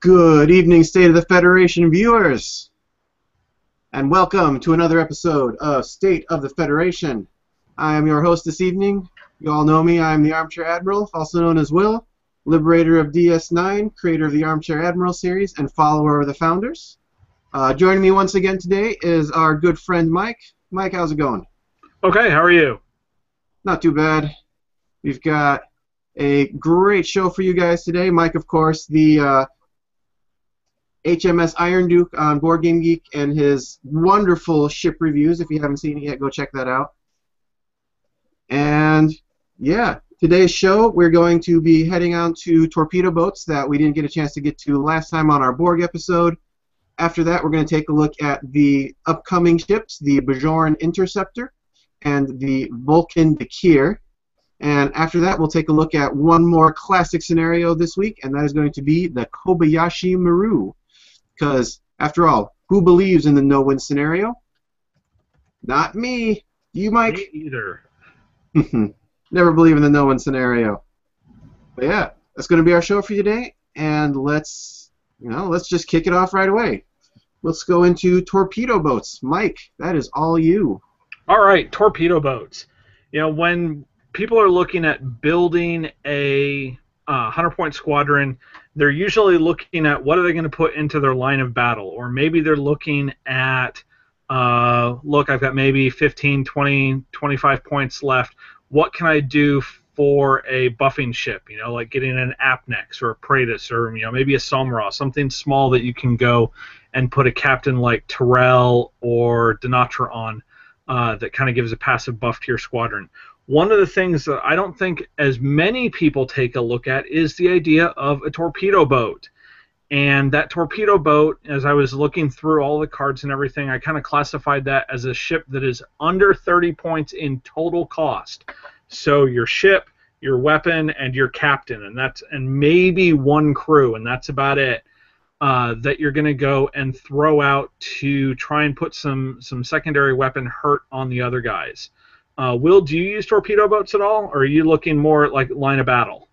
Good evening, State of the Federation viewers, and welcome to another episode of State of the Federation. I am your host this evening. You all know me. I am the Armchair Admiral, also known as Will, liberator of DS9, creator of the Armchair Admiral series, and follower of the founders. Joining me once again today is our good friend Mike. Mike, how's it going? Okay, how are you? Not too bad. We've got a great show for you guys today. Mike, of course, the HMS Iron Duke on Board Game Geek and his wonderful ship reviews. If you haven't seen it yet, go check that out. And yeah, today's show we're going to be heading on to Torpedo Boats that we didn't get a chance to get to last time on our Borg episode. After that, we're going to take a look at the upcoming ships, the Bajoran Interceptor and the Vulcan Bakir. And after that, we'll take a look at one more classic scenario this week, and that is going to be the Kobayashi Maru. Because, after all, who believes in the no-win scenario? Not me. You, Mike? Me either. Never believe in the no-win scenario. But yeah, that's going to be our show for you today, and let's just kick it off right away. Let's go into Torpedo Boats. Mike, that is all you. All right, Torpedo Boats. You know, when people are looking at building a 100-point squadron, they're usually looking at what are they going to put into their line of battle, or maybe they're looking at, look, I've got maybe 15, 20, 25 points left. What can I do for a buffing ship? You know, like getting an Apnex or a Praetus or maybe a Somra, something small that you can go and put a captain like Terrell or Denatra on that kind of gives a passive buff to your squadron. One of the things that I don't think as many people take a look at is the idea of a torpedo boat. And that torpedo boat, as I was looking through all the cards and everything, I kind of classified that as a ship that is under 30 points in total cost. So your ship, your weapon, and your captain, and maybe one crew, and that's about it, that you're going to go and throw out to try and put some secondary weapon hurt on the other guys. Will, do you use torpedo boats at all, or are you looking more at like line of battle?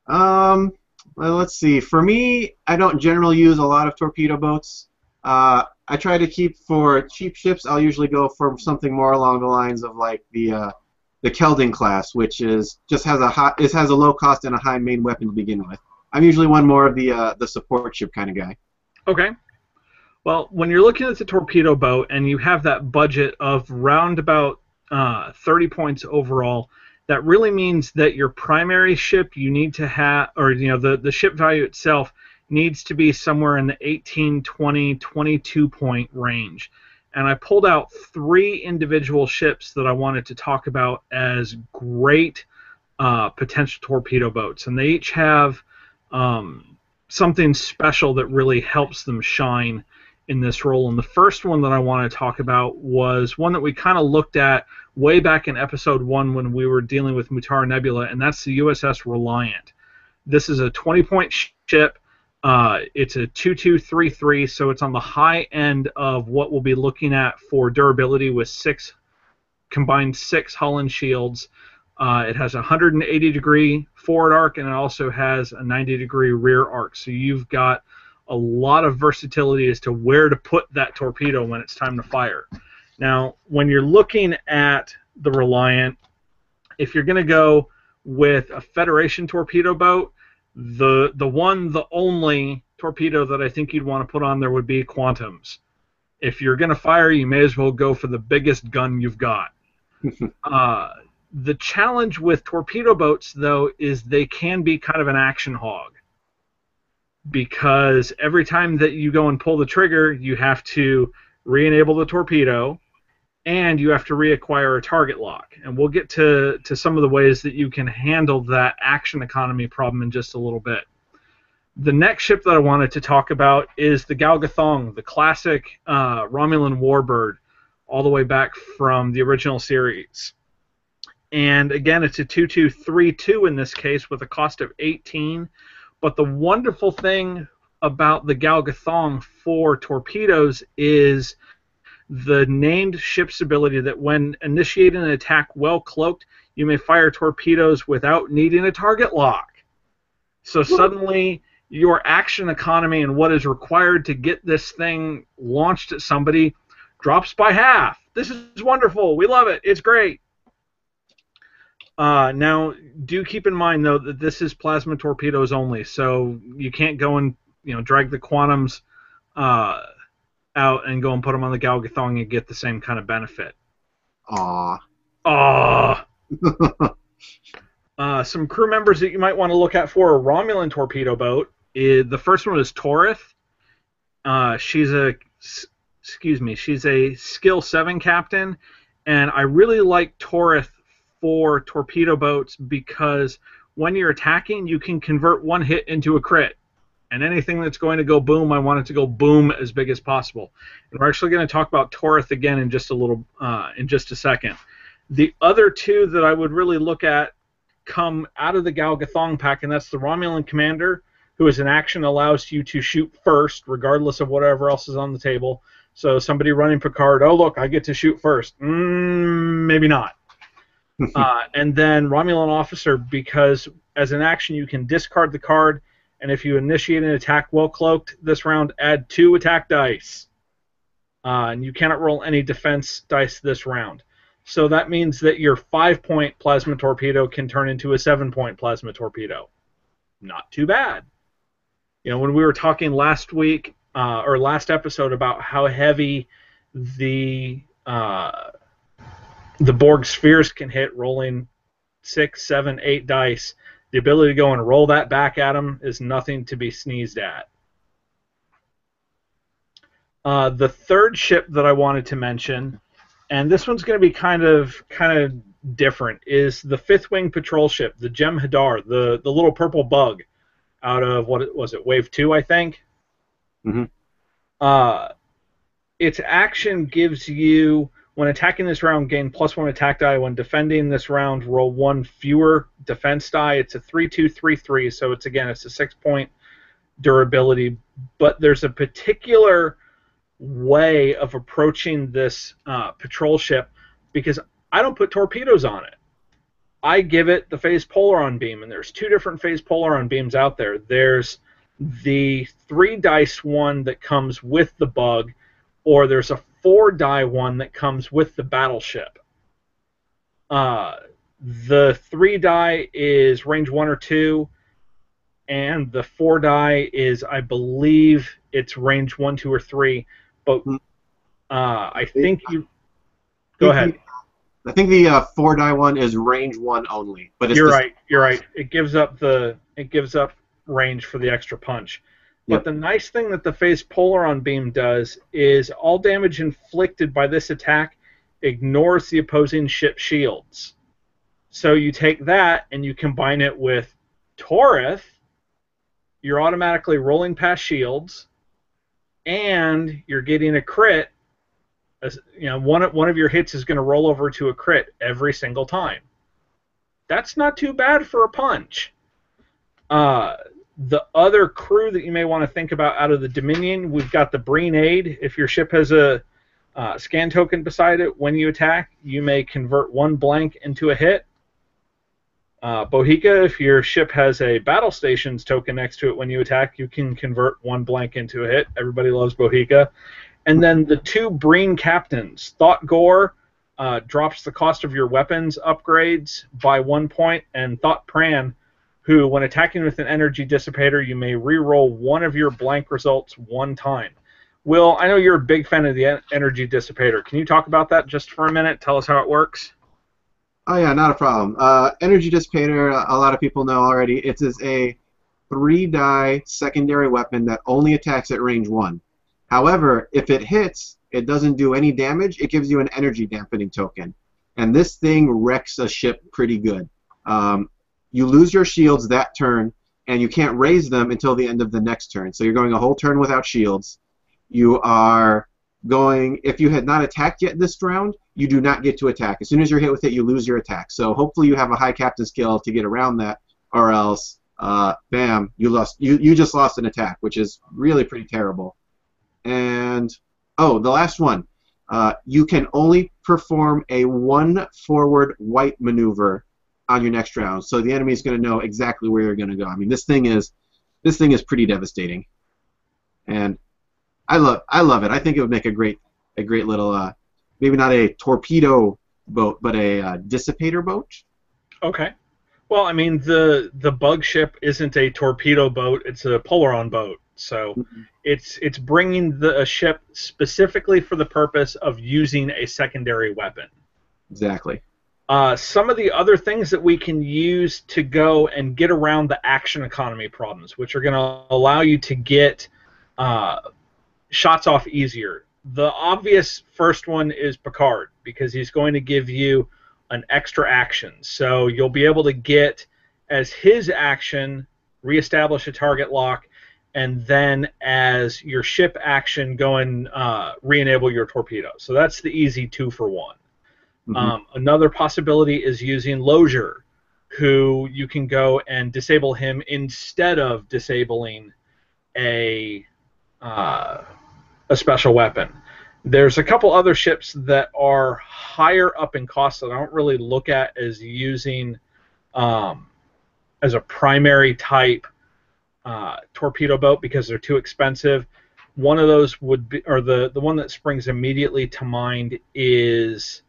Well, let's see. For me, I don't generally use a lot of torpedo boats. I try to keep for cheap ships. I'll usually go for something more along the lines of like the Kelding class, which has a low cost and a high main weapon to begin with. I'm usually one more of the support ship kind of guy. Okay. Well, when you're looking at the torpedo boat and you have that budget of round about 30 points overall, that really means that your primary ship you need to have, or the ship value itself needs to be somewhere in the 18, 20, 22 point range. And I pulled out 3 individual ships that I wanted to talk about as great potential torpedo boats, and they each have something special that really helps them shine in this role. And the first one that I want to talk about was one that we kind of looked at way back in episode 1 when we were dealing with Mutara Nebula, and that's the USS Reliant. This is a 20-point ship. It's a 2233, so it's on the high end of what we'll be looking at for durability with combined 6 hull and shields. It has a 180-degree forward arc, and it also has a 90-degree rear arc. So you've got a lot of versatility as to where to put that torpedo when it's time to fire. Now, when you're looking at the Reliant, if you're going to go with a Federation torpedo boat, the only torpedo that I think you'd want to put on there would be Quantums. If you're going to fire, you may as well go for the biggest gun you've got. The challenge with torpedo boats, though, is they can be kind of an action hog, because every time that you go and pull the trigger, you have to re-enable the torpedo, and you have to reacquire a target lock. And we'll get to some of the ways that you can handle that action economy problem in just a little bit. The next ship that I wanted to talk about is the Galgathong, the classic Romulan warbird, all the way back from the original series. And again, it's a 2232 in this case with a cost of 18. But the wonderful thing about the Galgathong for torpedoes is the named ship's ability that when initiating an attack well cloaked, you may fire torpedoes without needing a target lock. So suddenly your action economy and what is required to get this thing launched at somebody drops by half. This is wonderful. We love it. It's great. Now, do keep in mind, though, that this is plasma torpedoes only, so you can't go and drag the quantums out and go and put them on the Galgathong and get the same kind of benefit. Aww. Some crew members that you might want to look at for a Romulan torpedo boat. The first one is Torith. She's a skill 7 captain, and I really like Torith for torpedo boats because when you're attacking, you can convert one hit into a crit. And anything that's going to go boom, I want it to go boom as big as possible. And we're actually going to talk about Torith again in just a second. The other two that I would really look at come out of the Galgathong pack, and that's the Romulan Commander, who is an action allows you to shoot first, regardless of whatever else is on the table. So somebody running Picard, oh look, I get to shoot first. Maybe not. And then Romulan Officer, because as an action you can discard the card, and if you initiate an attack well cloaked this round, add 2 attack dice. And you cannot roll any defense dice this round. So that means that your 5-point plasma torpedo can turn into a 7-point plasma torpedo. Not too bad. When we were talking last week, or last episode, about how heavy the Borg spheres can hit, rolling 6, 7, 8 dice, the ability to go and roll that back at them is nothing to be sneezed at. The third ship that I wanted to mention, and this one's going to be kind of different, is the 5th Wing Patrol ship, the Jem'Hadar, the little purple bug out of, what was it, Wave 2, I think? Mm-hmm. Its action gives you, when attacking this round, gain +1 attack die. When defending this round, roll 1 fewer defense die. It's a 3-2-3-3, so it's a 6-point durability. But there's a particular way of approaching this patrol ship, because I don't put torpedoes on it. I give it the phase polaron beam, and there's 2 different phase polaron beams out there. There's the 3-dice one that comes with the bug, or there's a 4-die one that comes with the battleship. The 3-die is range 1 or 2, and the 4-die is, I believe, it's range 1, 2, or 3. But I think you... Go ahead. I think the 4-die one is range 1 only. But it's You're right. It gives up range for the extra punch. But the nice thing that the phase polaron beam does is all damage inflicted by this attack ignores the opposing ship's shields. So you take that and you combine it with Torith, you're automatically rolling past shields, and you're getting a crit. One of your hits is going to roll over to a crit every single time. That's not too bad for a punch. The other crew that you may want to think about out of the Dominion, we've got the Breen Aid. If your ship has a scan token beside it, when you attack, you may convert 1 blank into a hit. Bohica, if your ship has a Battle Stations token next to it when you attack, you can convert 1 blank into a hit. Everybody loves Bohica. And then the 2 Breen Captains. Thought Gore drops the cost of your weapons upgrades by 1 point, and Thought Pran, who, when attacking with an energy dissipator, you may re-roll 1 of your blank results 1 time. Will, I know you're a big fan of the energy dissipator. Can you talk about that just for a minute? Tell us how it works. Oh yeah, not a problem. Energy Dissipator, a lot of people know already. It is a 3-die secondary weapon that only attacks at range 1. However, if it hits, it doesn't do any damage. It gives you an energy dampening token. And this thing wrecks a ship pretty good. You lose your shields that turn, and you can't raise them until the end of the next turn. So you're going a whole turn without shields. You are going, if you had not attacked yet this round, you do not get to attack. As soon as you're hit with it, you lose your attack. So hopefully you have a high captain skill to get around that, or else, bam, you lost. You just lost an attack, which is really pretty terrible. And oh, the last one, you can only perform a 1 forward white maneuver on your next round. So the enemy is going to know exactly where you're going to go. I mean, this thing is pretty devastating, and I love it. I think it would make a great little, maybe not a torpedo boat, but a dissipator boat. Okay. Well, I mean, the bug ship isn't a torpedo boat; it's a Polaron boat. So it's bringing a ship specifically for the purpose of using a secondary weapon. Exactly. Some of the other things that we can use to go and get around the action economy problems, which are going to allow you to get shots off easier. The obvious first one is Picard, because he's going to give you an extra action. So you'll be able to get, as his action, reestablish a target lock, and then as your ship action, go and re-enable your torpedo. So that's the easy 2-for-1. Another possibility is using Lozier, who you can go and disable him instead of disabling a special weapon. There's a couple other ships that are higher up in cost that I don't really look at as using as a primary type torpedo boat because they're too expensive. One of those would be, or the one that springs immediately to mind is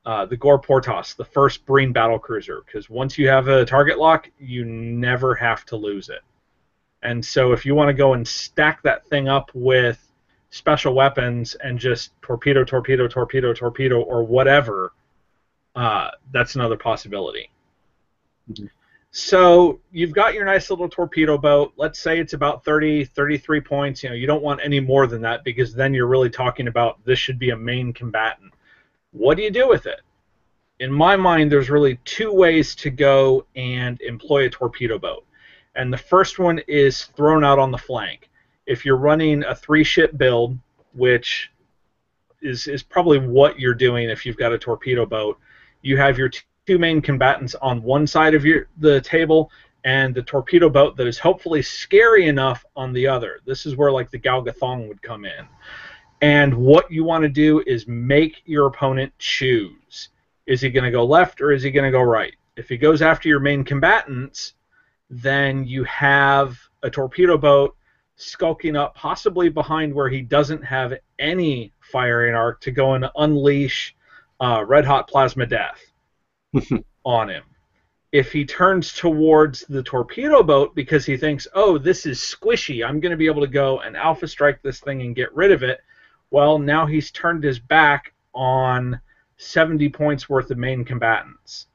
the Gore Portas, the first Breen battlecruiser, because once you have a target lock, you never have to lose it. And so if you want to go and stack that thing up with special weapons and just torpedo, torpedo, torpedo, torpedo, or whatever, that's another possibility. So you've got your nice little torpedo boat. Let's say it's about 30, 33 points. You know, you don't want any more than that because then you're really talking about this should be a main combatant. What do you do with it? In my mind, there's really 2 ways to go and employ a torpedo boat. And the first one is thrown out on the flank. If you're running a 3-ship build, which is probably what you're doing if you've got a torpedo boat, you have your 2 main combatants on one side of the table and the torpedo boat that is hopefully scary enough on the other. This is where like the Galgathong would come in. And what you want to do is make your opponent choose. Is he going to go left or is he going to go right? If he goes after your main combatants, then you have a torpedo boat skulking up possibly behind where he doesn't have any firing arc to go and unleash red-hot plasma death on him. If he turns towards the torpedo boat because he thinks, oh, this is squishy, I'm going to be able to go and alpha strike this thing and get rid of it, well, now he's turned his back on 70 points worth of main combatants.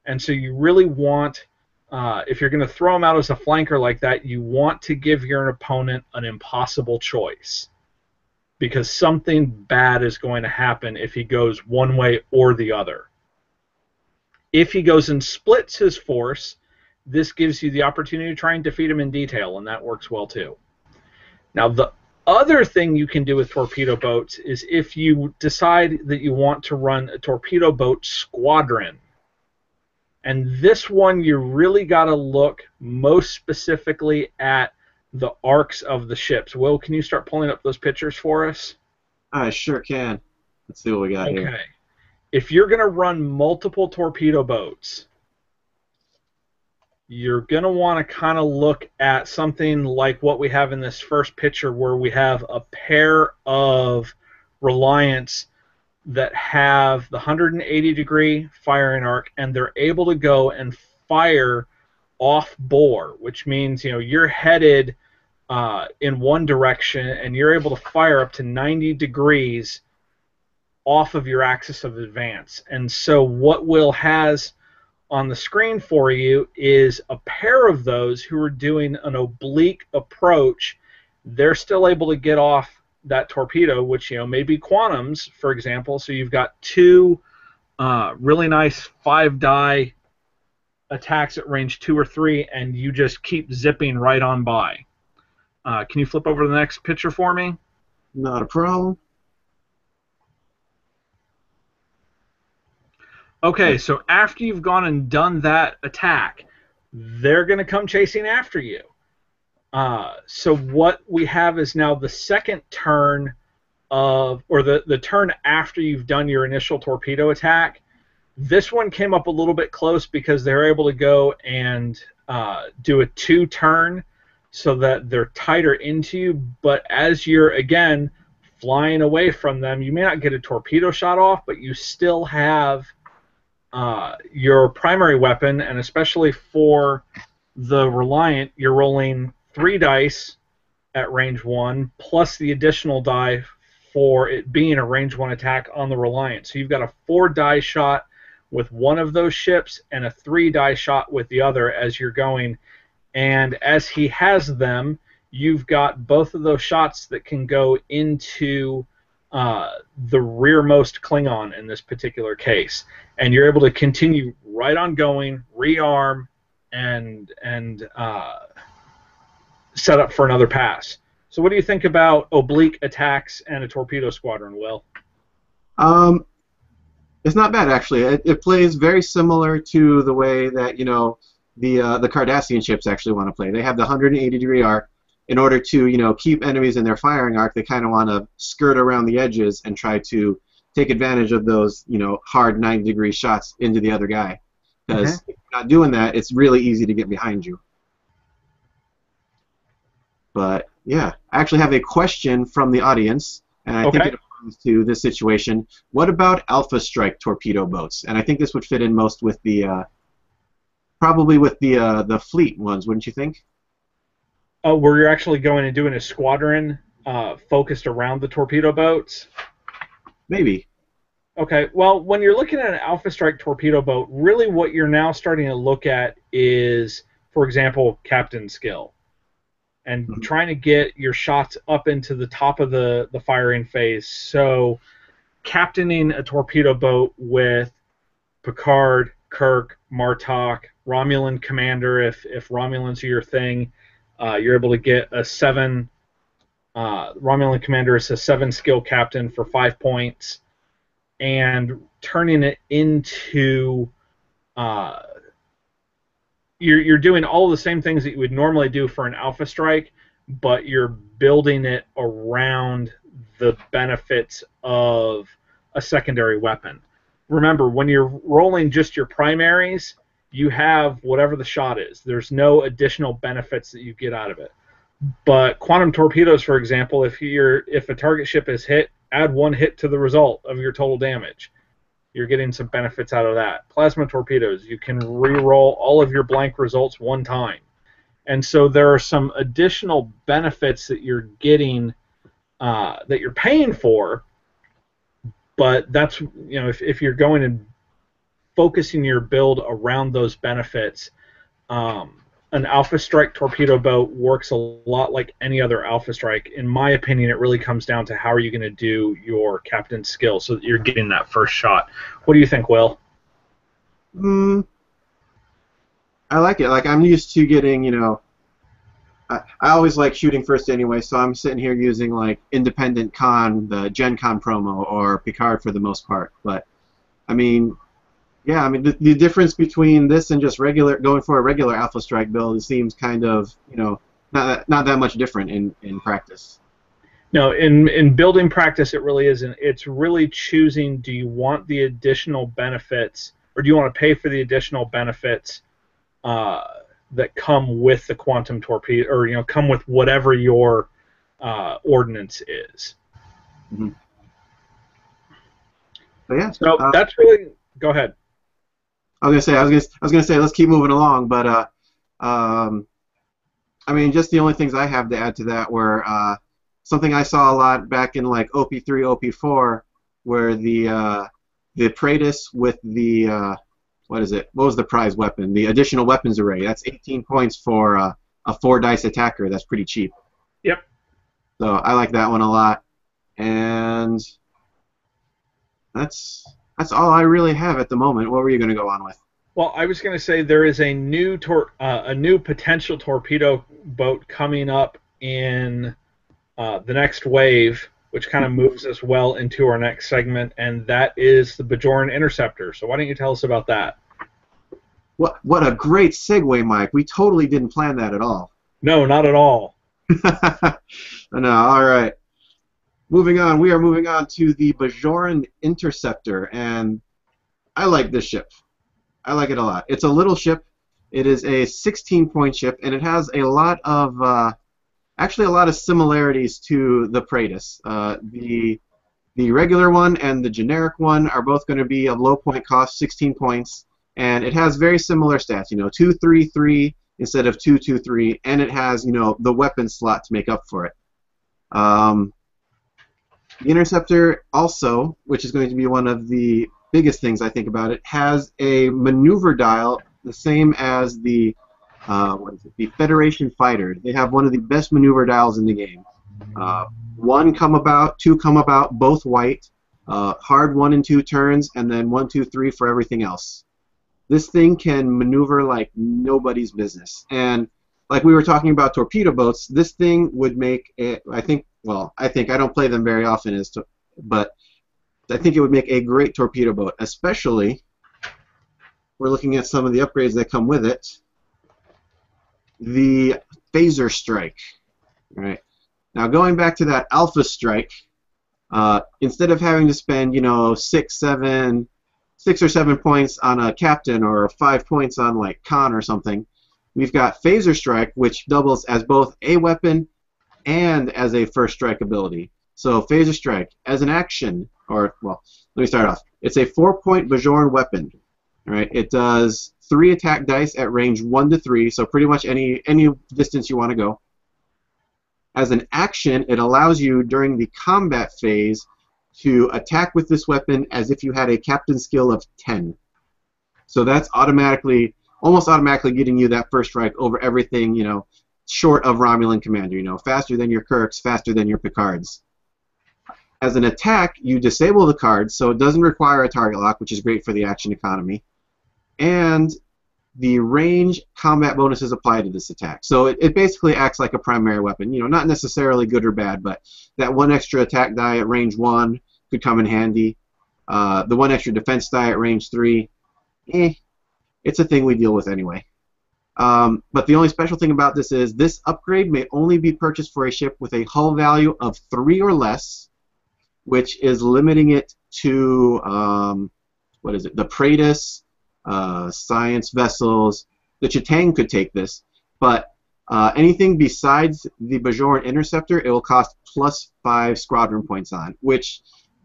And so you really want, if you're going to throw him out as a flanker like that, you want to give your opponent an impossible choice. Because something bad is going to happen if he goes one way or the other. If he goes and splits his force, this gives you the opportunity to try and defeat him in detail, and that works well too. Now, the other thing you can do with torpedo boats is if you decide that you want to run a torpedo boat squadron. And this one, you really got to look most specifically at the arcs of the ships. Will, can you start pulling up those pictures for us? I sure can. Let's see what we got here. Okay. If you're going to run multiple torpedo boats, you're going to want to kind of look at something like what we have in this first picture where we have a pair of Reliance that have the 180-degree firing arc, and they're able to go and fire off bore, which means you're headed in one direction, and you're able to fire up to 90 degrees off of your axis of advance. And so what Will has on the screen for you is a pair of those who are doing an oblique approach. They're still able to get off that torpedo, which may be quantums, for example. So you've got two really nice 5-die attacks at range 2 or 3, and you just keep zipping right on by. Can you flip over to the next picture for me? Not a problem. Okay, so after you've gone and done that attack, they're going to come chasing after you. So what we have is now the second turn or the turn after you've done your initial torpedo attack. This one came up a little bit close because they're able to go and do a 2-turn so that they're tighter into you, but as you're, again, flying away from them, you may not get a torpedo shot off, but you still have your primary weapon, and especially for the Reliant, you're rolling 3 dice at range 1, plus the additional die for it being a range 1 attack on the Reliant. So you've got a 4-die shot with one of those ships and a 3-die shot with the other as you're going. And as he has them, you've got both of those shots that can go into the rearmost Klingon in this particular case. And you're able to continue right on going, rearm, and set up for another pass. So what do you think about oblique attacks and a torpedo squadron, Will? It's not bad, actually. It plays very similar to the way that, the Cardassian ships actually want to play. They have the 180-degree arc. In order to, keep enemies in their firing arc, they kind of want to skirt around the edges and try to take advantage of those, hard 90-degree shots into the other guy. Because if you're not doing that, it's really easy to get behind you. But, yeah, I actually have a question from the audience, and I think it applies to this situation. What about Alpha Strike torpedo boats? And I think this would fit in most with the, probably with the fleet ones, wouldn't you think? Oh, where you're actually going and doing a squadron focused around the torpedo boats? Maybe. Okay, well, when you're looking at an Alpha Strike torpedo boat, really what you're now starting to look at is, for example, captain skill. And trying to get your shots up into the top of the firing phase. So captaining a torpedo boat with Picard, Kirk, Martok, Romulan commander, if Romulans are your thing, you're able to get a 7. Romulan commander is a 7 skill captain for 5 points, and turning it into you're doing all the same things that you would normally do for an Alpha Strike, but you're building it around the benefits of a secondary weapon. Remember, when you're rolling just your primaries, you have whatever the shot is. There's no additional benefits that you get out of it. But quantum torpedoes, for example, if a target ship is hit, add 1 hit to the result of your total damage. You're getting some benefits out of that. Plasma torpedoes, you can re-roll all of your blank results 1 time. And so there are some additional benefits that you're getting, that you're paying for, but that's, if you're going and focusing your build around those benefits, an Alpha Strike torpedo boat works a lot like any other Alpha Strike. In my opinion, it really comes down to how are you going to do your captain's skill so that you're getting that first shot. What do you think, Will? I like it. Like, I'm used to getting, I always like shooting first anyway, so I'm sitting here using, like, Independent Con, the Gen Con promo, or Picard for the most part. But, I mean, yeah, I mean, the difference between this and just going for a regular Alpha Strike build seems kind of, not that much different in practice. No, in building practice, it really isn't. It's really choosing, do you want the additional benefits, or do you want to pay for the additional benefits that come with the quantum torpedo, or, come with whatever your ordnance is. Mm-hmm. But yeah. So that's really. Go ahead. I was gonna say, let's keep moving along, but I mean, just the only things I have to add to that were something I saw a lot back in like OP3, OP4 where the Praetus with the what is it? What was the prize weapon? The additional weapons array. That's 18 points for a 4-dice attacker. That's pretty cheap. Yep. So I like that one a lot, and that's all I really have at the moment. What were you going to go on with? Well, I was going to say there is a new potential torpedo boat coming up in the next wave, which kind of moves us well into our next segment, and that is the Bajoran Interceptor. So why don't you tell us about that? What a great segue, Mike. We totally didn't plan that at all. No, not at all. No, all right. Moving on, we are moving on to the Bajoran Interceptor, and I like this ship. I like it a lot. It's a little ship. It is a 16-point ship, and it has a lot of, actually a lot of similarities to the Praetus. The regular one and the generic one are both going to be of low point cost, 16 points, and it has very similar stats. 2-3-3 instead of 2-2-3, and it has the weapon slot to make up for it. The Interceptor also, which is going to be one of the biggest things I think about it, has a maneuver dial the same as the the Federation fighter. They have one of the best maneuver dials in the game. 1 come about, 2 come about, both white, hard 1 and 2 turns, and then 1, 2, 3 for everything else. This thing can maneuver like nobody's business. And like we were talking about torpedo boats, this thing would make it, I think I don't play them very often, but I think it would make a great torpedo boat, especially we're looking at some of the upgrades that come with it. The phaser strike. All right. Now going back to that alpha strike, instead of having to spend 6 or 7 points on a captain or 5 points on like Khan or something, we've got phaser strike, which doubles as both a weapon and as a first strike ability. So phaser strike as an action, or let me start off. It's a 4-point Bajoran weapon. All right. It does 3 attack dice at range 1 to 3, so pretty much any distance you want to go. As an action, it allows you during the combat phase to attack with this weapon as if you had a captain skill of 10. So that's almost automatically getting you that first strike over everything, short of Romulan commander, faster than your Kirks, faster than your Picards. As an attack, you disable the cards, so it doesn't require a target lock, which is great for the action economy. And the range combat bonuses apply to this attack. So it basically acts like a primary weapon. Not necessarily good or bad, but that 1 extra attack die at range 1 could come in handy. The 1 extra defense die at range 3, it's a thing we deal with anyway. But the only special thing about this is this upgrade may only be purchased for a ship with a hull value of 3 or less, which is limiting it to, the Praetus, science vessels. The Chitang could take this, but anything besides the Bajoran Interceptor, it will cost plus 5 squadron points on, which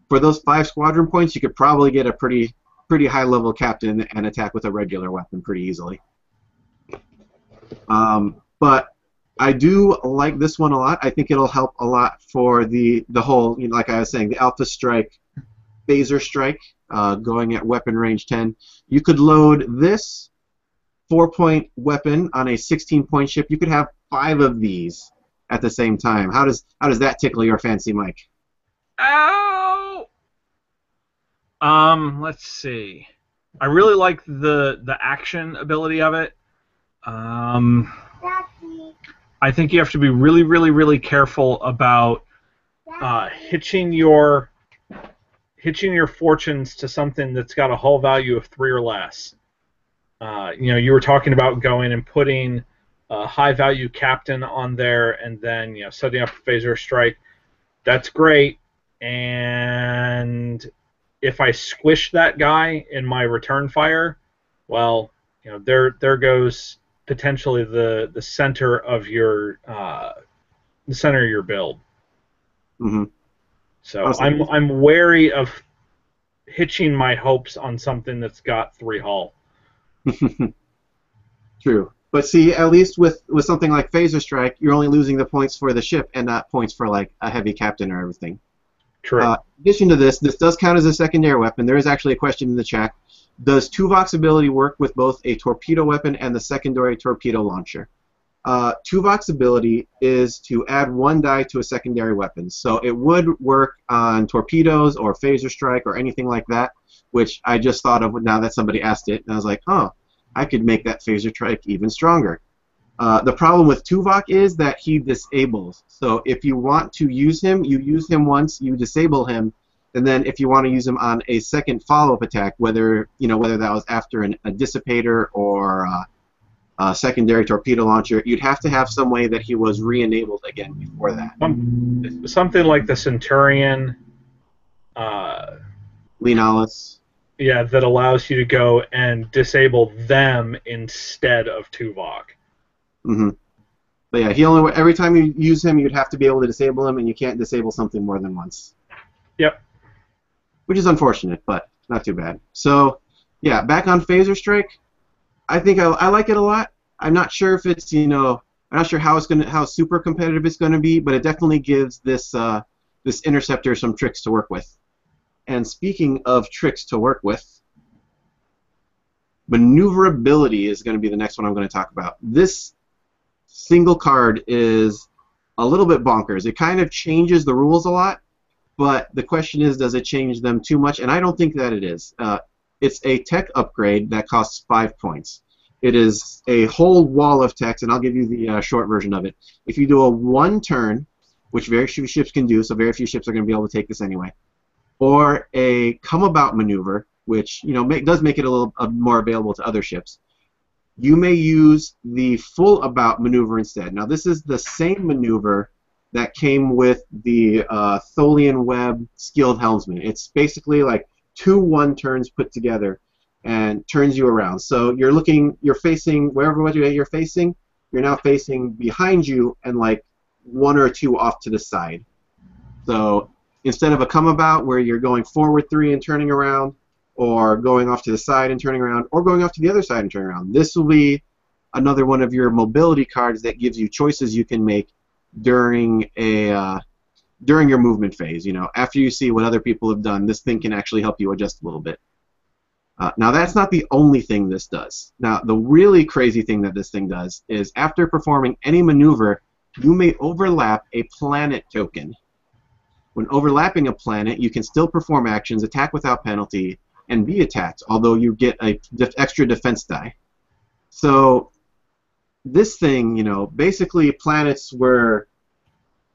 for those 5 squadron points, you could probably get a pretty high-level captain and attack with a regular weapon pretty easily. But I do like this one a lot. I think it'll help a lot for the whole, like I was saying, the Alpha Strike, Phaser Strike, going at weapon range 10. You could load this 4-point weapon on a 16-point ship. You could have 5 of these at the same time. How does that tickle your fancy, Mike? Ow! Let's see. I really like the action ability of it. I think you have to be really, really, really careful about hitching your fortunes to something that's got a hull value of 3 or less. You were talking about going and putting a high-value captain on there and then setting up a phaser strike. That's great. And if I squish that guy in my return fire, well, there goes potentially the center of your build. Mm-hmm. So I'm wary of hitching my hopes on something that's got 3 hull. True. But see, at least with something like Phaser Strike, you're only losing the points for the ship and not points for like a heavy captain or everything. True. In addition to this does count as a secondary weapon. There is actually a question in the chat. Does Tuvok's ability work with both a torpedo weapon and the secondary torpedo launcher? Tuvok's ability is to add 1 die to a secondary weapon. So it would work on torpedoes or phaser strike or anything like that, which I just thought of now that somebody asked it, and I was like, oh, I could make that phaser strike even stronger. The problem with Tuvok is that he disables. So if you want to use him, you use him once, you disable him, and then if you want to use him on a second follow-up attack, whether that was after a dissipator or a secondary torpedo launcher, you'd have to have some way that he was re-enabled again before that. Something like the Centurion. Lenalis. Yeah, that allows you to go and disable them instead of Tuvok. Mm-hmm. But yeah, every time you use him, you'd have to be able to disable him, and you can't disable something more than once. Yep. Which is unfortunate, but not too bad. So, yeah, back on phaser strike. I think I like it a lot. I'm not sure if it's I'm not sure how super competitive it's going to be, but it definitely gives this interceptor some tricks to work with. And speaking of tricks to work with, maneuverability is going to be the next one I'm going to talk about. This single card is a little bit bonkers. It kind of changes the rules a lot, but the question is, does it change them too much? And I don't think that it is. It's a tech upgrade that costs 5 points. It is a whole wall of text, and I'll give you the short version of it. If you do a 1 turn, which very few ships can do, so very few ships are going to be able to take this anyway, or a come-about maneuver, which does make it a little more available to other ships, you may use the full about maneuver instead. Now, this is the same maneuver that came with the Tholian Web Skilled Helmsman. It's basically like 2 1-turns put together and turns you around. So you're facing wherever you're facing, you're now facing behind you and like 1 or 2 off to the side. So instead of a come about where you're going forward 3 and turning around, or going off to the side and turning around, or going off to the other side and turning around, this will be another one of your mobility cards that gives you choices you can make during your movement phase. After you see what other people have done, this thing can actually help you adjust a little bit. Now, that's not the only thing this does. Now, the really crazy thing that this thing does is after performing any maneuver, you may overlap a planet token. When overlapping a planet, you can still perform actions, attack without penalty, and be attacked, although you get a extra defense die. So this thing, basically planets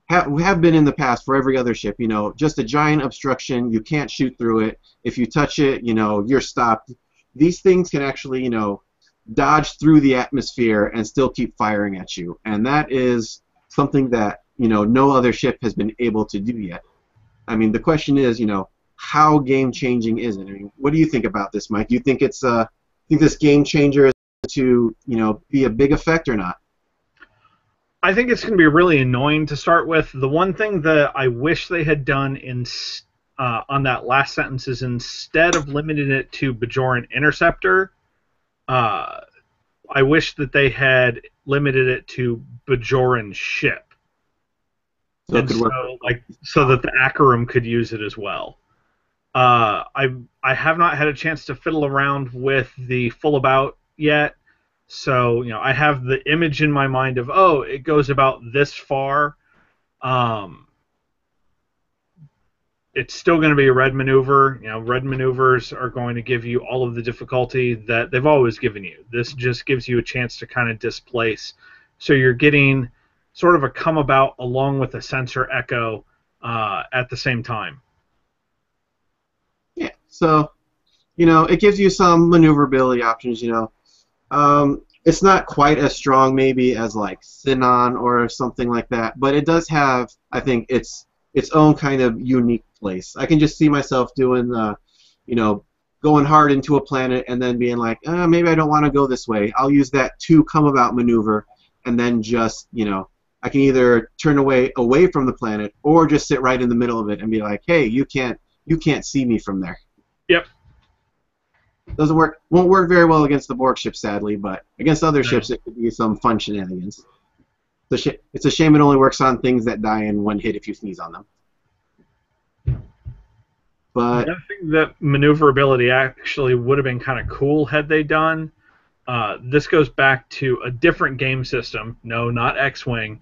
have been in the past for every other ship, just a giant obstruction, you can't shoot through it. If you touch it, you're stopped. These things can actually, dodge through the atmosphere and still keep firing at you. And that is something that, no other ship has been able to do yet. I mean, the question is, how game-changing is it? I mean, what do you think about this, Mike? Do you think this game changer is to, be a big effect or not? I think it's going to be really annoying to start with. The one thing that I wish they had done on that last sentence is instead of limiting it to Bajoran Interceptor, I wish that they had limited it to Bajoran ship. So that the Acherum could use it as well. I have not had a chance to fiddle around with the full about yet, so I have the image in my mind of it goes about this far. It's still going to be a red maneuver. Red maneuvers are going to give you all of the difficulty that they've always given you. This just gives you a chance to kind of displace. So you're getting sort of a come about along with a sensor echo at the same time. Yeah, so, it gives you some maneuverability options, It's not quite as strong maybe as like Sinon or something like that, but it does have, I think, its own kind of unique place. I can just see myself doing, going hard into a planet and then being like, maybe I don't want to go this way. I'll use that to come about maneuver and then just, I can either turn away from the planet or just sit right in the middle of it and be like, hey, you can't see me from there. Yep. Won't work very well against the Borg ship, sadly, but against other ships it could be some fun shenanigans. It's a shame it only works on things that die in 1 hit if you sneeze on them. But I think that maneuverability actually would have been kind of cool had they done. This goes back to a different game system. No, not X-Wing.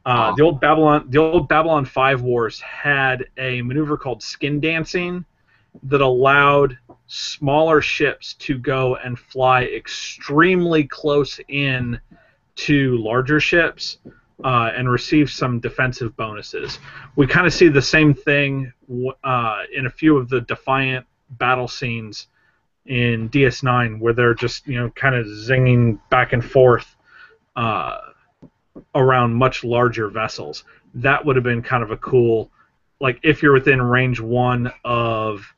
The old Babylon 5 Wars had a maneuver called skin dancing that allowed smaller ships to go and fly extremely close in to larger ships and receive some defensive bonuses. We kind of see the same thing in a few of the Defiant battle scenes in DS9, where they're just kind of zinging back and forth around much larger vessels. That would have been kind of a cool, like if you're within range 1 of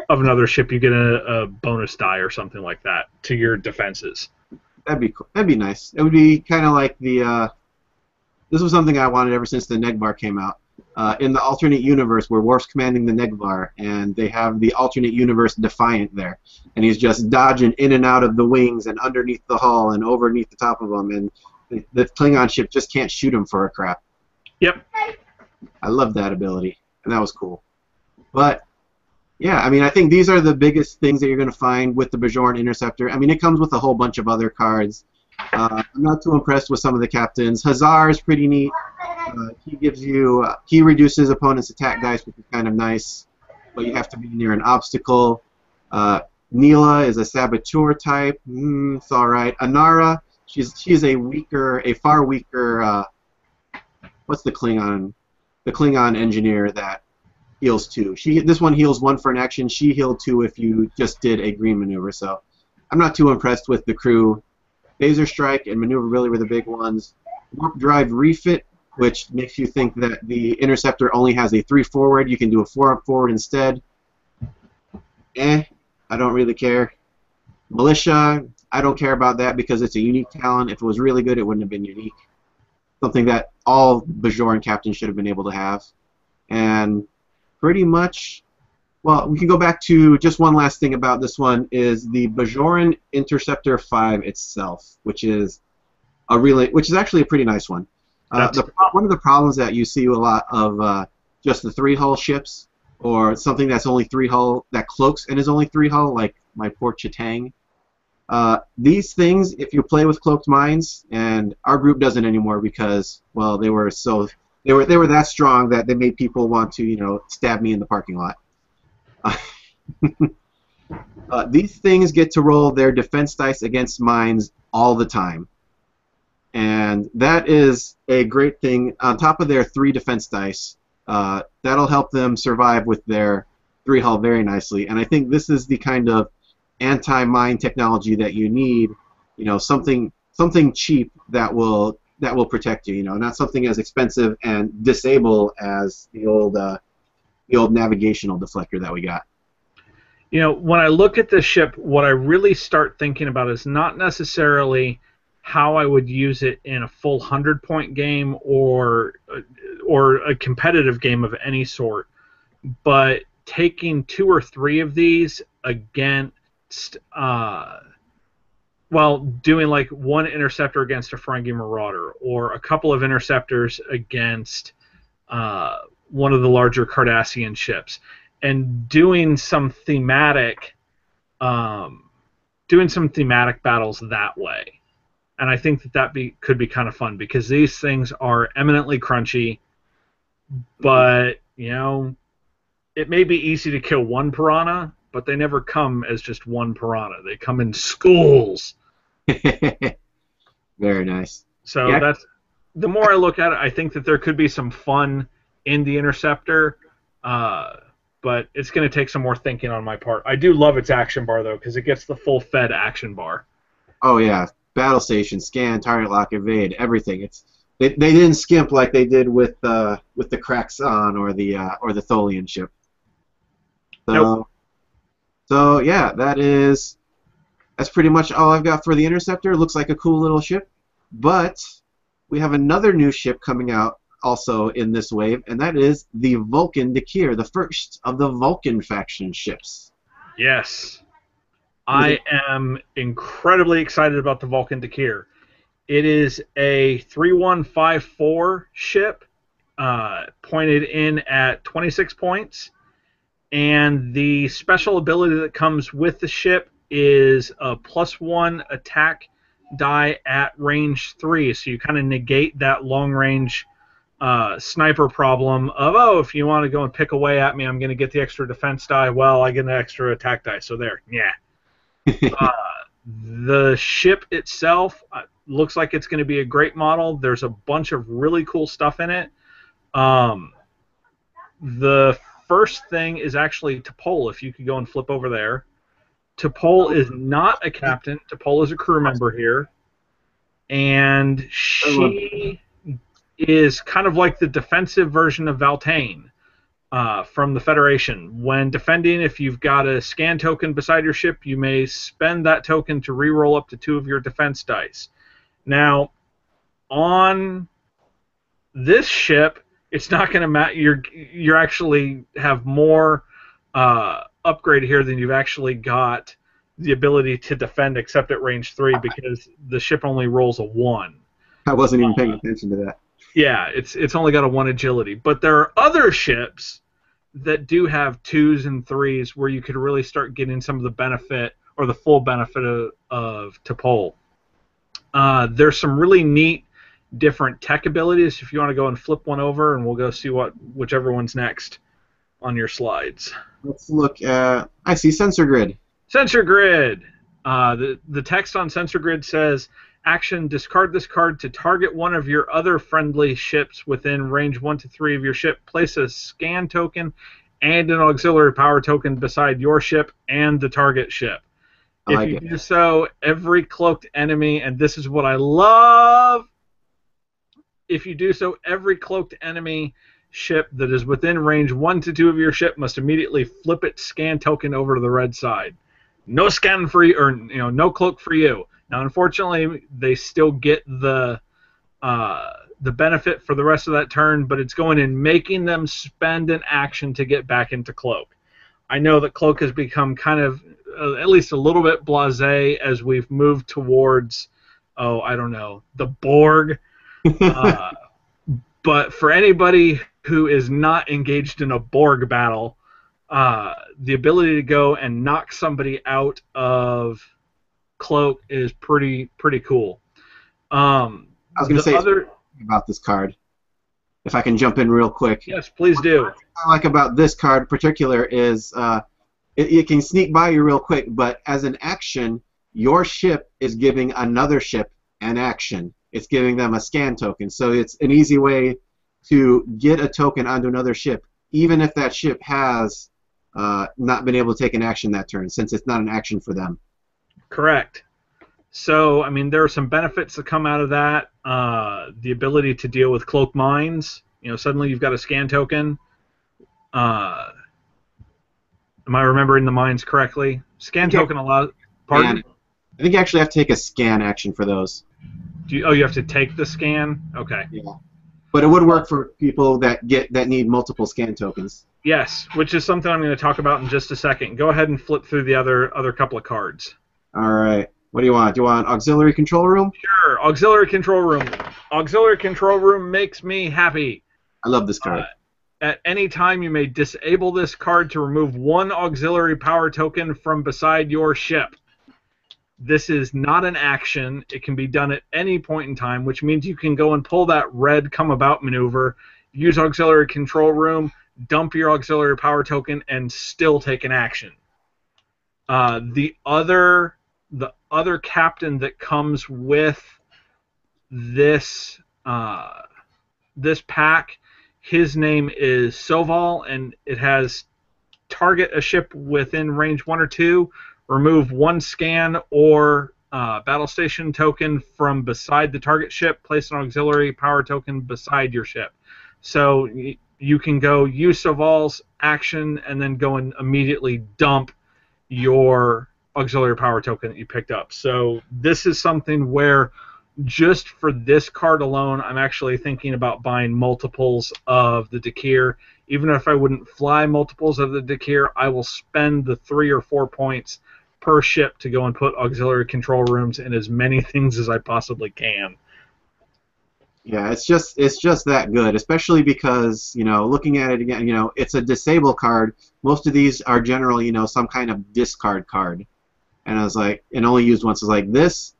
another ship, you get a bonus die or something like that to your defenses. that'd be cool. That'd be nice. It would be kind of like the. This was something I wanted ever since the Negvar came out. In the alternate universe where Worf's commanding the Negvar, and they have the alternate universe Defiant there, and he's just dodging in and out of the wings and underneath the hull and overneath the top of them, and the Klingon ship just can't shoot him for a crap. Yep. I love that ability, and that was cool. But yeah, I mean, I think these are the biggest things that you're going to find with the Bajoran Interceptor. I mean, it comes with a whole bunch of other cards. I'm not too impressed with some of the captains. Hazar is pretty neat. He reduces opponents' attack dice, which is kind of nice, but you have to be near an obstacle. Neela is a saboteur type. It's all right. Anara, she's a far weaker. What's the Klingon? The Klingon engineer that heals 2. This one heals 1 for an action. She healed 2 if you just did a green maneuver. So I'm not too impressed with the crew. Phaser Strike and Maneuverability were the big ones. Warp Drive Refit, which makes you think that the Interceptor only has a 3 forward. You can do a 4 forward instead. I don't really care. Militia, I don't care about that because it's a unique talent. If it was really good, it wouldn't have been unique. Something that all Bajoran captains should have been able to have. And pretty much, well, we can go back to just one last thing about this one is the Bajoran Interceptor 5 itself, which is actually a pretty nice one. One of the problems that you see a lot of just the 3-hull ships, or something that's only 3-hull, that cloaks and is only 3-hull, like my poor Chitang. These things, if you play with cloaked mines, and our group doesn't anymore because, well, they were that strong that they made people want to, stab me in the parking lot. These things get to roll their defense dice against mines all the time. And that is a great thing. On top of their 3 defense dice, that'll help them survive with their 3-hull very nicely. And I think this is the kind of anti-mine technology that you need. Something cheap that will protect you. Not something as expensive and disable as the old navigational deflector that we got. When I look at this ship, what I really start thinking about is not necessarily how I would use it in a full 100-point game or a competitive game of any sort, but taking 2 or 3 of these against, doing like one interceptor against a Ferengi Marauder, or a couple of interceptors against one of the larger Cardassian ships, and doing some thematic battles that way. And I think that could be kind of fun because these things are eminently crunchy, but it may be easy to kill one piranha, but they never come as just one piranha. They come in schools. Very nice. So that's the more I look at it, I think that there could be some fun in the Interceptor, but it's going to take some more thinking on my part. I do love its action bar though, because it gets the full fed action bar. Oh yeah, battle station, scan, target lock, evade, everything. They didn't skimp like they did with the Kraxon or the Tholian ship. So nope. So yeah, that's pretty much all I've got for the Interceptor. It looks like a cool little ship, but we have another new ship coming out also in this wave, and that is the Vulcan Dakir, the first of the Vulcan faction ships. Yes. I am incredibly excited about the Vulcan Dakir. It is a 3154 ship. pointed in at 26 points. And the special ability that comes with the ship is a +1 attack die at range 3. So you kind of negate that long-range sniper problem of, oh, if you want to go and pick away at me, I'm going to get the extra defense die. Well, I get an extra attack die. So there, yeah. The ship itself looks like it's going to be a great model. There's a bunch of really cool stuff in it. The first thing is actually T'Pol, if you could go and flip over there. T'Pol is not a captain. T'Pol is a crew member here. And she is kind of like the defensive version of Valtane from the Federation. When defending, if you've got a scan token beside your ship, you may spend that token to reroll up to 2 of your defense dice. Now, on this ship, it's not going to matter. You're actually have more upgrade here than you've actually got the ability to defend, except at range 3, because the ship only rolls a 1. I wasn't even paying attention to that. Yeah, it's only got a 1 agility. But there are other ships that do have 2s and 3s where you could really start getting some of the benefit or the full benefit of T'Pol. There's some really neat different tech abilities. If you want to go and flip one over, and we'll go see whichever one's next on your slides. Let's look at. I see sensor grid. Sensor grid. The text on sensor grid says, "Action: discard this card to target one of your other friendly ships within range 1 to 3 of your ship. Place a scan token and an auxiliary power token beside your ship and the target ship. If you do so, every cloaked enemy, and this is what I love, if you do so, every cloaked enemy ship that is within range 1 to 2 of your ship must immediately flip its scan token over to the red side. No scan for you, or no cloak for you." Now, unfortunately, they still get the benefit for the rest of that turn, but it's going and making them spend an action to get back into cloak. I know that cloak has become kind of at least a little bit blasé as we've moved towards, I don't know, the Borg. But for anybody who is not engaged in a Borg battle, the ability to go and knock somebody out of cloak is pretty cool. I was going to say about this card, if I can jump in real quick. Yes, please do. What I like about this card in particular is it can sneak by you real quick, but as an action, your ship is giving another ship an action. It's giving them a scan token, so it's an easy way to get a token onto another ship, even if that ship has not been able to take an action that turn, since it's not an action for them. Correct. So, I mean, there are some benefits that come out of that. The ability to deal with cloak mines. Suddenly you've got a scan token. Am I remembering the mines correctly? Scan token allows. Pardon? I think you actually have to take a scan action for those. You have to take the scan? Okay. Yeah. But it would work for people that need multiple scan tokens. Yes, which is something I'm going to talk about in just a second. Go ahead and flip through the other couple of cards. All right. What do you want? Do you want auxiliary control room? Sure. Auxiliary control room. Auxiliary control room makes me happy. I love this card. At any time, you may disable this card to remove 1 auxiliary power token from beside your ship. This is not an action. It can be done at any point in time, which means you can go and pull that red come about maneuver, use auxiliary control room, dump your auxiliary power token, and still take an action. The other captain that comes with this this pack, his name is Soval, and it has target a ship within range 1 or 2, remove 1 scan or battle station token from beside the target ship, place an auxiliary power token beside your ship. So you can go use Soval's action and then go and immediately dump your auxiliary power token that you picked up. So this is something where just for this card alone, I'm actually thinking about buying multiples of the Dakir. Even if I wouldn't fly multiples of the Dakir, I will spend the 3 or 4 points per ship to go and put auxiliary control rooms in as many things as I possibly can. Yeah, it's just that good, especially because, looking at it again, it's a disable card. Most of these are generally, some kind of discard card. And I was like, and only used once. I was like, this,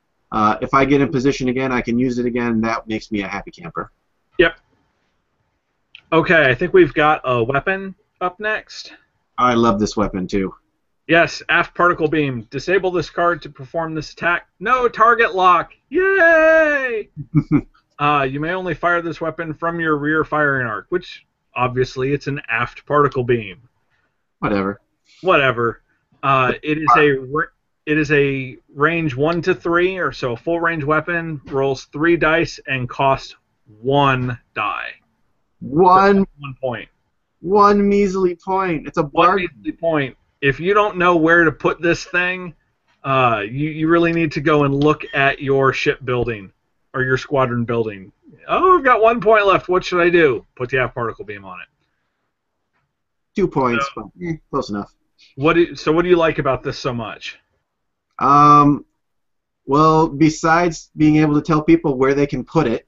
if I get in position again, I can use it again. That makes me a happy camper. Yep. Okay, I think we've got a weapon up next. I love this weapon too. Yes, aft particle beam. Disable this card to perform this attack. No target lock. Yay! You may only fire this weapon from your rear firing arc, which obviously it's an aft particle beam. Whatever. It is a range 1 to 3, or so a full range weapon. Rolls 3 dice and costs 1 die. One 1 point. One measly point. It's a bargain. 1 measly point. If you don't know where to put this thing, you really need to go and look at your ship building or your squadron building. Oh, I've got 1 point left. What should I do? Put the aft particle beam on it. 2 points, but close enough. What do you like about this so much? Well, besides being able to tell people where they can put it,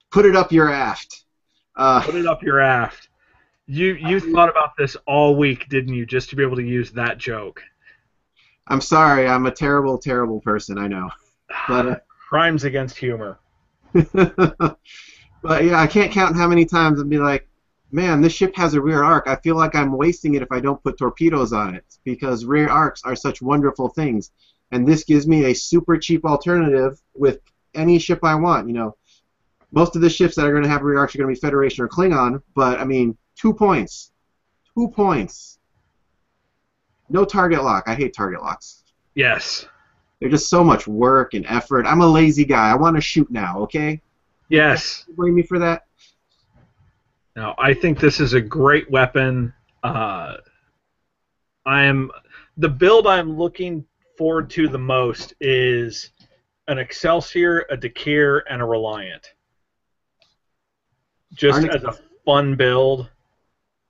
put it up your aft. Put it up your aft. You thought about this all week, didn't you, just to be able to use that joke? I'm sorry, I'm a terrible, terrible person, I know. But crimes against humor. But yeah, I can't count how many times I'd be like, man, this ship has a rear arc. I feel like I'm wasting it if I don't put torpedoes on it, because rear arcs are such wonderful things. And this gives me a super cheap alternative with any ship I want. Most of the ships that are going to have rear arcs are going to be Federation or Klingon, but, I mean, 2 points. 2 points. No target lock. I hate target locks. Yes. They're just so much work and effort. I'm a lazy guy. I want to shoot now, okay? Yes. You blame me for that? No, I think this is a great weapon. The build I'm looking forward to the most is an Excelsior, a Dakir, and a Reliant. Just as a fun build.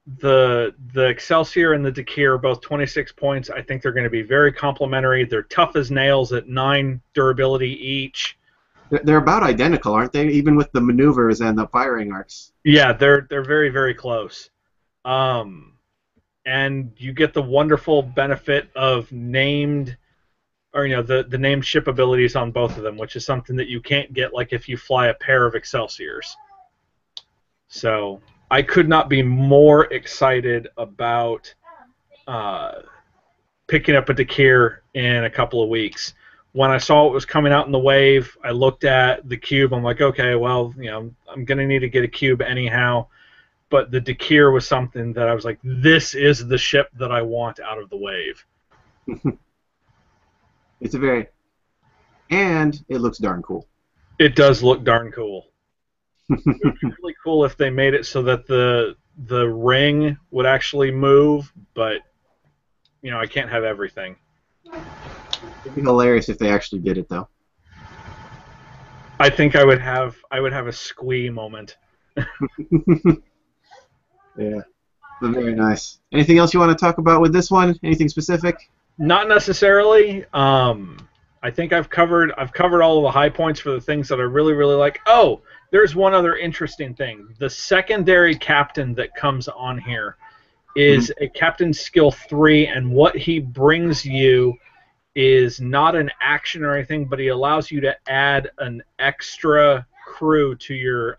The Excelsior and the Dakir are both 26 points. I think they're going to be very complementary. They're tough as nails at 9 durability each. They're about identical, aren't they? Even with the maneuvers and the firing arcs. Yeah, they're very, very close. And you get the wonderful benefit of named, or the named ship abilities on both of them, which is something that you can't get like if you fly a pair of Excelsiors. So I could not be more excited about picking up a Dakir in a couple of weeks. When I saw it was coming out in the wave, I looked at the cube. I'm like, okay, well, I'm going to need to get a cube anyhow. But the Dakir was something that I was like, this is the ship that I want out of the wave. And it looks darn cool. It does look darn cool. It would be really cool if they made it so that the ring would actually move, but I can't have everything. It'd be hilarious if they actually did it, though. I think I would have a squee moment. Yeah, very nice. Anything else you want to talk about with this one? Anything specific? Not necessarily. I think I've covered all of the high points for the things that I really, really like. Oh, there's one other interesting thing. The secondary captain that comes on here is a Captain Skill 3, and what he brings you is not an action or anything, but he allows you to add an extra crew to your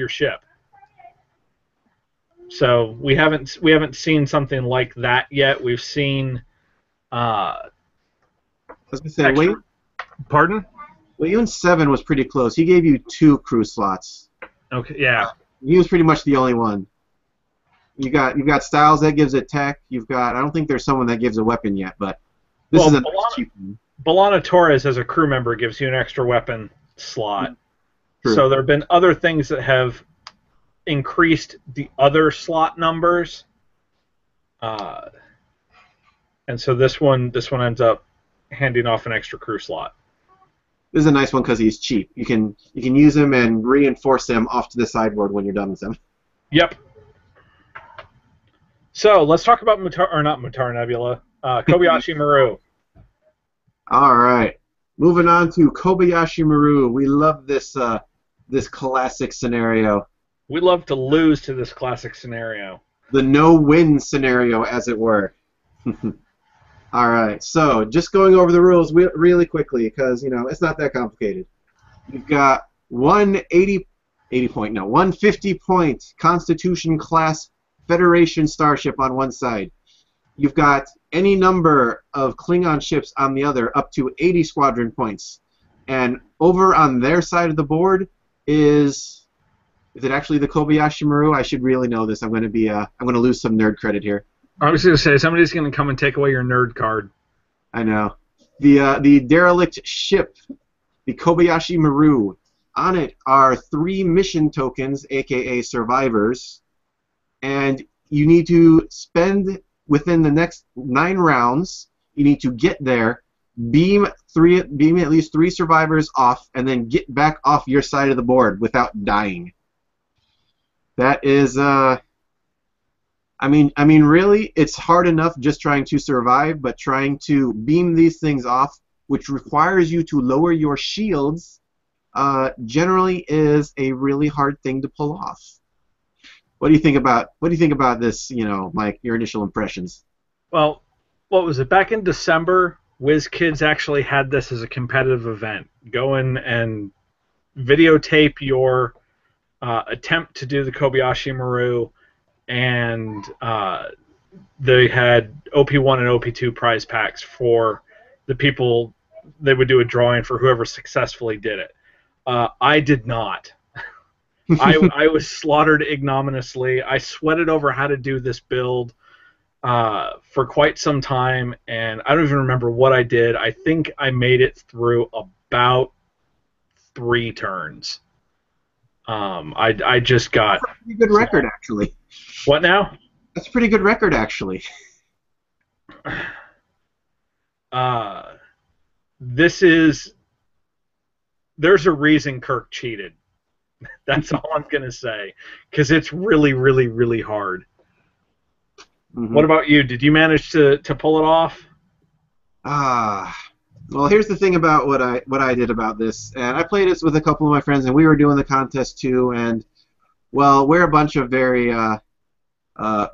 ship. So we haven't seen something like that yet. We've seen. I was gonna say, wait. Pardon? William 7 was pretty close. He gave you 2 crew slots. Okay, yeah. He was pretty much the only one. You've got Styles that gives it tech. I don't think there's someone that gives a weapon yet, but this is a cheap one. Balana Torres as a crew member gives you an extra weapon slot. True. So there have been other things that have increased the other slot numbers. And so this one ends up handing off an extra crew slot. This is a nice one because he's cheap. You can use him and reinforce him off to the sideboard when you're done with him. Yep. So let's talk about Mutar Nebula, Kobayashi Maru. All right. Moving on to Kobayashi Maru. We love this classic scenario. We love to lose to this classic scenario. The no-win scenario, as it were. All right, so just going over the rules really quickly, because it's not that complicated. You've got 150-point Constitution class Federation starship on one side. You've got any number of Klingon ships on the other, up to 80 squadron points. And over on their side of the board is it actually the Kobayashi Maru? I should really know this. I'm going to lose some nerd credit here. I was going to say somebody's going to come and take away your nerd card. I know. The derelict ship, the Kobayashi Maru. On it are 3 mission tokens, aka survivors, and you need to spend within the next 9 rounds. You need to get there, beam at least 3 survivors off, and then get back off your side of the board without dying. That is, I mean, really, it's hard enough just trying to survive, but trying to beam these things off, which requires you to lower your shields, generally is a really hard thing to pull off. What do you think about this? Mike, your initial impressions. Well, what was it? Back in December, WizKids actually had this as a competitive event. Go in and videotape your attempt to do the Kobayashi Maru, and they had OP1 and OP2 prize packs for the people. They would do a drawing for whoever successfully did it. I did not. I was slaughtered ignominiously. I sweated over how to do this build for quite some time, and I don't even remember what I did. I think I made it through about 3 turns. I just got... That's a pretty good record, actually. What now? That's a pretty good record, actually. There's a reason Kirk cheated. That's all I'm going to say, because it's really, really, really hard. Mm-hmm. What about you? Did you manage to pull it off? Well, here's the thing about what I did about this, and I played this with a couple of my friends, and we were doing the contest too, and well, we're a bunch of very what do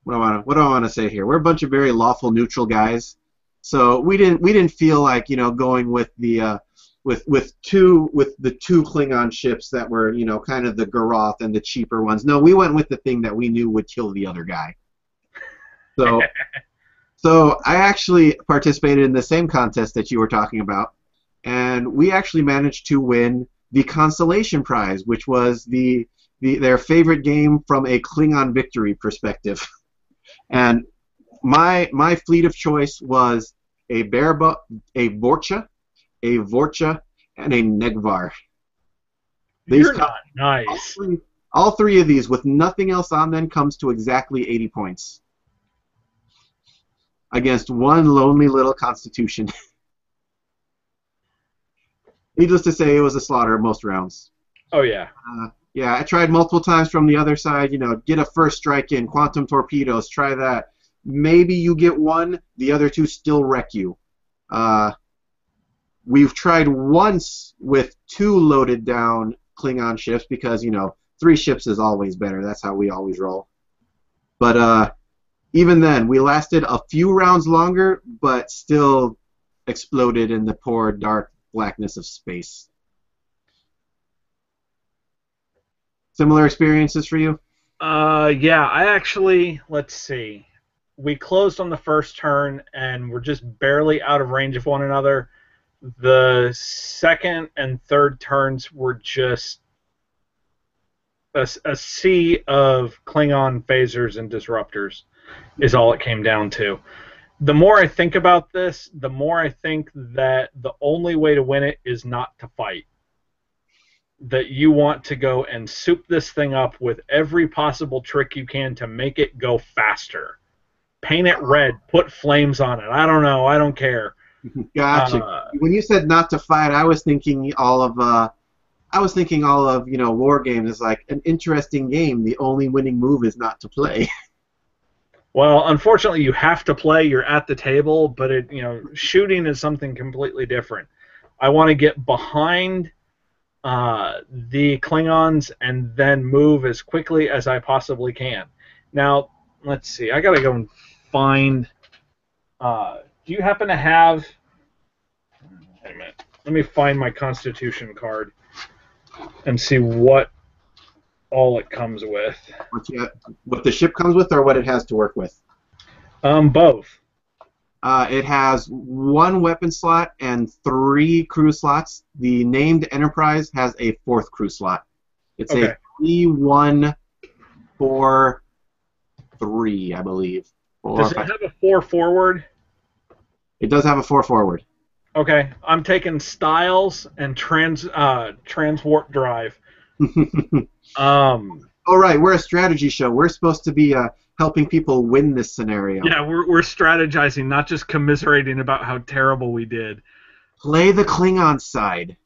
I want to say here? We're a bunch of very lawful neutral guys, so we didn't feel like going with the with the 2 Klingon ships that were kind of the Garoth and the cheaper ones. No, we went with the thing that we knew would kill the other guy. So I actually participated in the same contest that you were talking about, and we actually managed to win the consolation prize, which was their favorite game from a Klingon victory perspective. And my fleet of choice was a Vorcha, a Vorcha, and a Negvar. You're not nice. All three of these, with nothing else on them, comes to exactly 80 points. Against one lonely little Constitution. Needless to say, it was a slaughter most rounds. Oh, yeah. Yeah, I tried multiple times from the other side, get a first strike in, quantum torpedoes, try that. Maybe you get one, the other 2 still wreck you. We've tried once with 2 loaded down Klingon ships because, 3 ships is always better. That's how we always roll. But even then, we lasted a few rounds longer, but still exploded in the poor, dark blackness of space. Similar experiences for you? Yeah, I actually, let's see. We closed on the first turn, and we're just barely out of range of one another. The second and third turns were just a sea of Klingon phasers and disruptors is all it came down to. The more I think about this, the more I think that the only way to win it is not to fight. That you want to go and soup this thing up with every possible trick you can to make it go faster. Paint it red, put flames on it. I don't know, I don't care. Gotcha. When you said not to fight, I was thinking all of war games as like an interesting game. The only winning move is not to play. Well, unfortunately, you have to play. You're at the table, but shooting is something completely different. I want to get behind the Klingons and then move as quickly as I possibly can. Now, let's see. I gotta go and find. Do you happen to have? Wait a minute. Let me find my Constitution card and see what all it comes with. What the ship comes with, or what it has to work with? Both. It has 1 weapon slot and 3 crew slots. The named Enterprise has a 4th crew slot. It's Okay. a 3-1-4-3, I believe. Does it have a 4 forward? It does have a 4 forward. Okay, I'm taking styles and transwarp drive. Oh right, we're a strategy show. We're supposed to be helping people win this scenario. Yeah, we're strategizing, not just commiserating about how terrible we did. Play the Klingon side.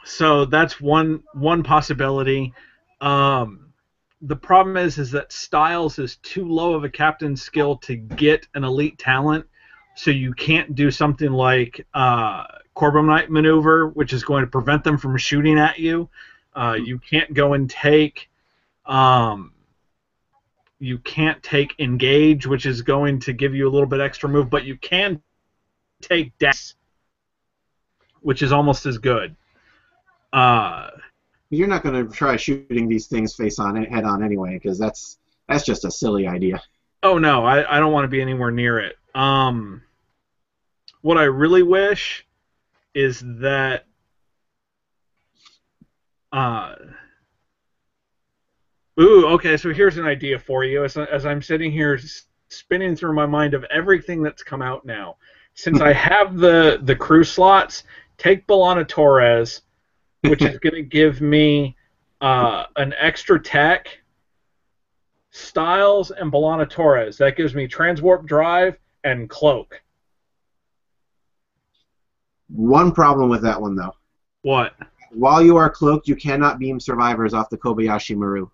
So that's one possibility. The problem is that Styles is too low of a captain's skill to get an elite talent, so you can't do something like Corbomite maneuver, which is going to prevent them from shooting at you. You can't go and take engage, which is going to give you a little bit extra move, but you can take dash, which is almost as good. You're not going to try shooting these things head on anyway, because that's just a silly idea. Oh no, I don't want to be anywhere near it. What I really wish is that okay, so here's an idea for you. As I'm sitting here spinning through my mind of everything that's come out now. Since I have the crew slots, take B'Elanna Torres, which is going to give me an extra tech, Styles, and B'Elanna Torres. That gives me transwarp drive and cloak. One problem with that one, though. What? While you are cloaked, you cannot beam survivors off the Kobayashi Maru.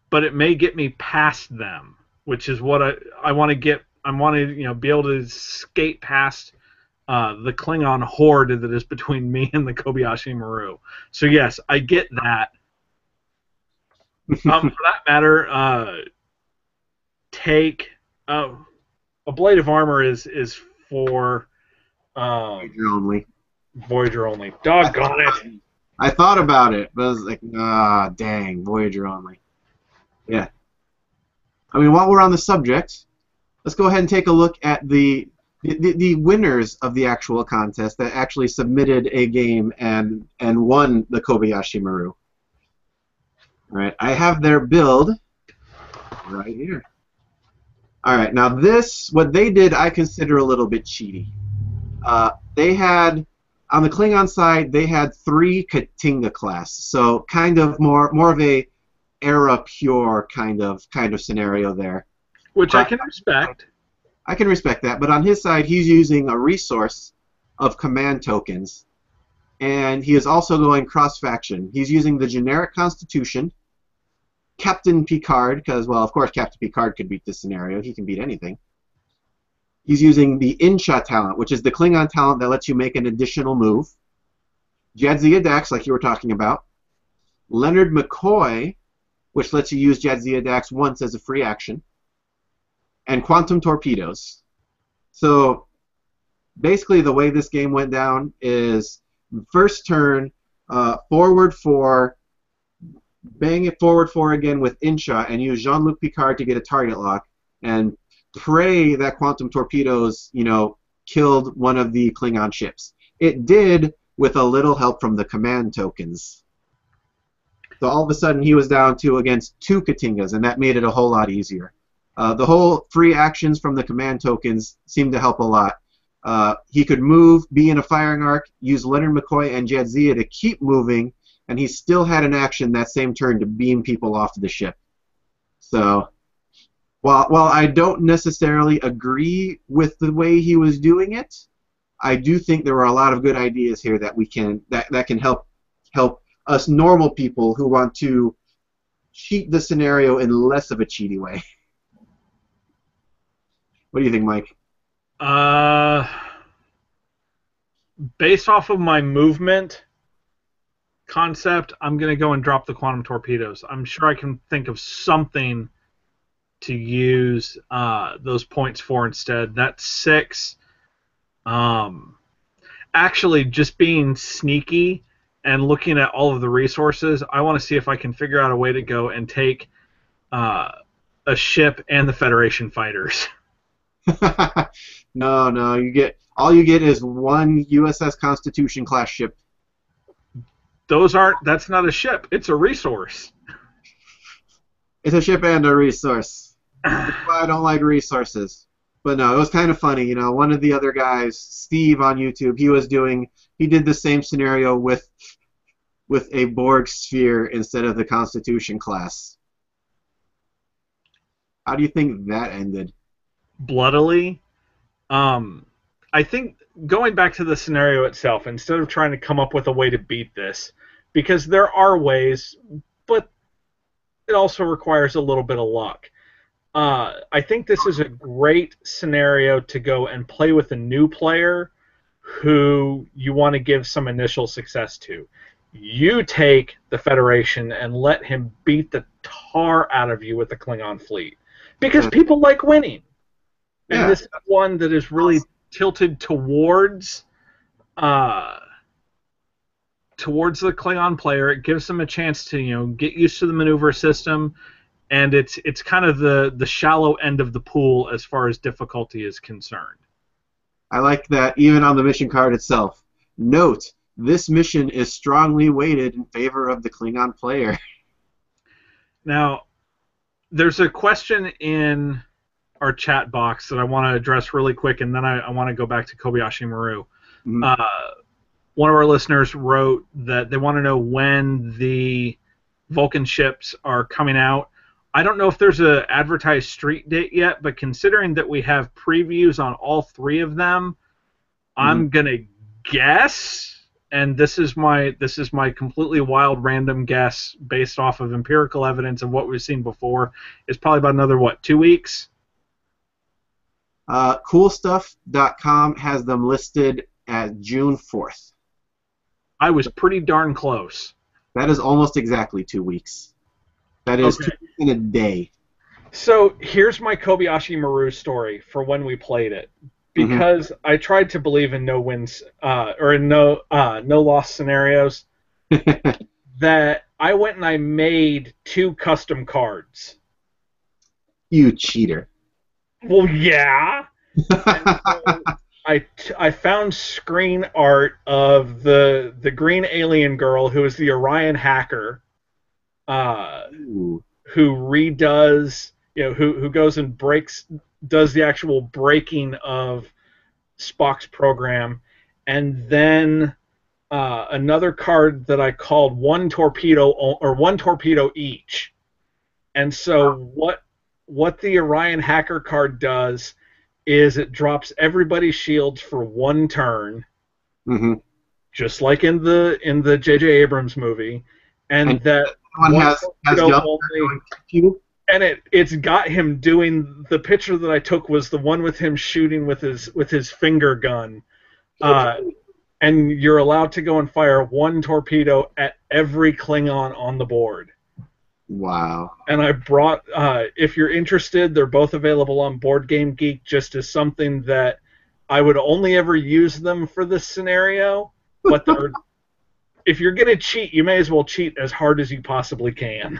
But it may get me past them, which is what I want to get. I want to be able to skate past the Klingon horde that is between me and the Kobayashi Maru. So yes, I get that. For that matter, take a blade of armor is for Voyager only. Voyager only. Doggone it! I thought about it, but I was like, dang, Voyager only. Yeah. I mean, while we're on the subject, let's go ahead and take a look at the winners of the actual contest that actually submitted a game and won the Kobayashi Maru. All right, I have their build right here. All right, now what they did, I consider a little bit cheaty. They had, on the Klingon side, they had 3 Katinga class, so kind of more of a era pure kind of scenario there. Which I can respect. I can respect that, but on his side, he's using a resource of command tokens, and he is also going cross-faction. He's using the generic Constitution, Captain Picard, because, well, of course, Captain Picard could beat this scenario. He can beat anything. He's using the Insha talent, which is the Klingon talent that lets you make an additional move. Jadzia Dax, like you were talking about. Leonard McCoy, which lets you use Jadzia Dax once as a free action. And quantum torpedoes. So basically the way this game went down is first turn, forward 4, bang it forward 4 again with Insha, and use Jean-Luc Picard to get a target lock, and pray that quantum torpedoes, killed one of the Klingon ships. It did, with a little help from the command tokens. So all of a sudden he was down to against 2 Katingas, and that made it a whole lot easier. The whole free actions from the command tokens seemed to help a lot. He could move, be in a firing arc, use Leonard McCoy and Jadzia to keep moving, and he still had an action that same turn to beam people off the ship. So, while I don't necessarily agree with the way he was doing it, I do think there are a lot of good ideas here that we can that can help us normal people who want to cheat the scenario in less of a cheaty way. What do you think, Mike? Based off of my movement concept, I'm going to go and drop the quantum torpedoes. I'm sure I can think of something to use those points for instead. That's 6. Actually, just being sneaky and looking at all of the resources, I want to see if I can figure out a way to go and take a ship and the Federation fighters. No, all you get is one USS Constitution class ship. That's not a ship, it's a resource. It's a ship and a resource. That's why I don't like resources. But no, it was kind of funny, you know, one of the other guys, Steve on YouTube, he did the same scenario with a Borg sphere instead of the Constitution class. How do you think that ended? Bloodily. I think going back to the scenario itself, instead of trying to come up with a way to beat this, because there are ways, but it also requires a little bit of luck. I think this is a great scenario to go and play with a new player who you want to give some initial success to. You take the Federation and let him beat the tar out of you with the Klingon fleet. Because people like winning. And Yeah. this is one that is really tilted towards the Klingon player. It gives them a chance to, you know, get used to the maneuver system, and it's kind of the shallow end of the pool as far as difficulty is concerned. I like that even on the mission card itself. Note, this mission is strongly weighted in favor of the Klingon player. Now, there's a question in our chat box that I want to address really quick, and then I want to go back to Kobayashi Maru. Mhm. One of our listeners wrote that they want to know when the Vulcan ships are coming out. I don't know if there's an advertised street date yet, but considering that we have previews on all 3 of them, I'm going to guess, and this is my completely wild random guess based off of empirical evidence of what we've seen before, is probably about another, 2 weeks? Coolstuff.com has them listed at June 4th. I was pretty darn close. That is almost exactly 2 weeks. That is Okay. 2 weeks in a day. So here's my Kobayashi Maru story for when we played it, because I tried to believe in no wins or in no loss scenarios. That I went and I made 2 custom cards. You cheater. Well, yeah. And so I found screen art of the green alien girl who is the Orion hacker, Ooh. who redoes, who goes and does the actual breaking of Spock's program, and then another card that I called one torpedo each. And so what the Orion hacker card does is it drops everybody's shields for 1 turn, just like in the J.J. Abrams movie, and that one has torpedo only, and it's got him doing the picture that I took was the one with him shooting with his finger gun, and you're allowed to go and fire 1 torpedo at every Klingon on the board. Wow. And I brought, if you're interested, they're both available on Board Game Geek, just as something that I would only ever use them for this scenario. But if you're going to cheat, you may as well cheat as hard as you possibly can.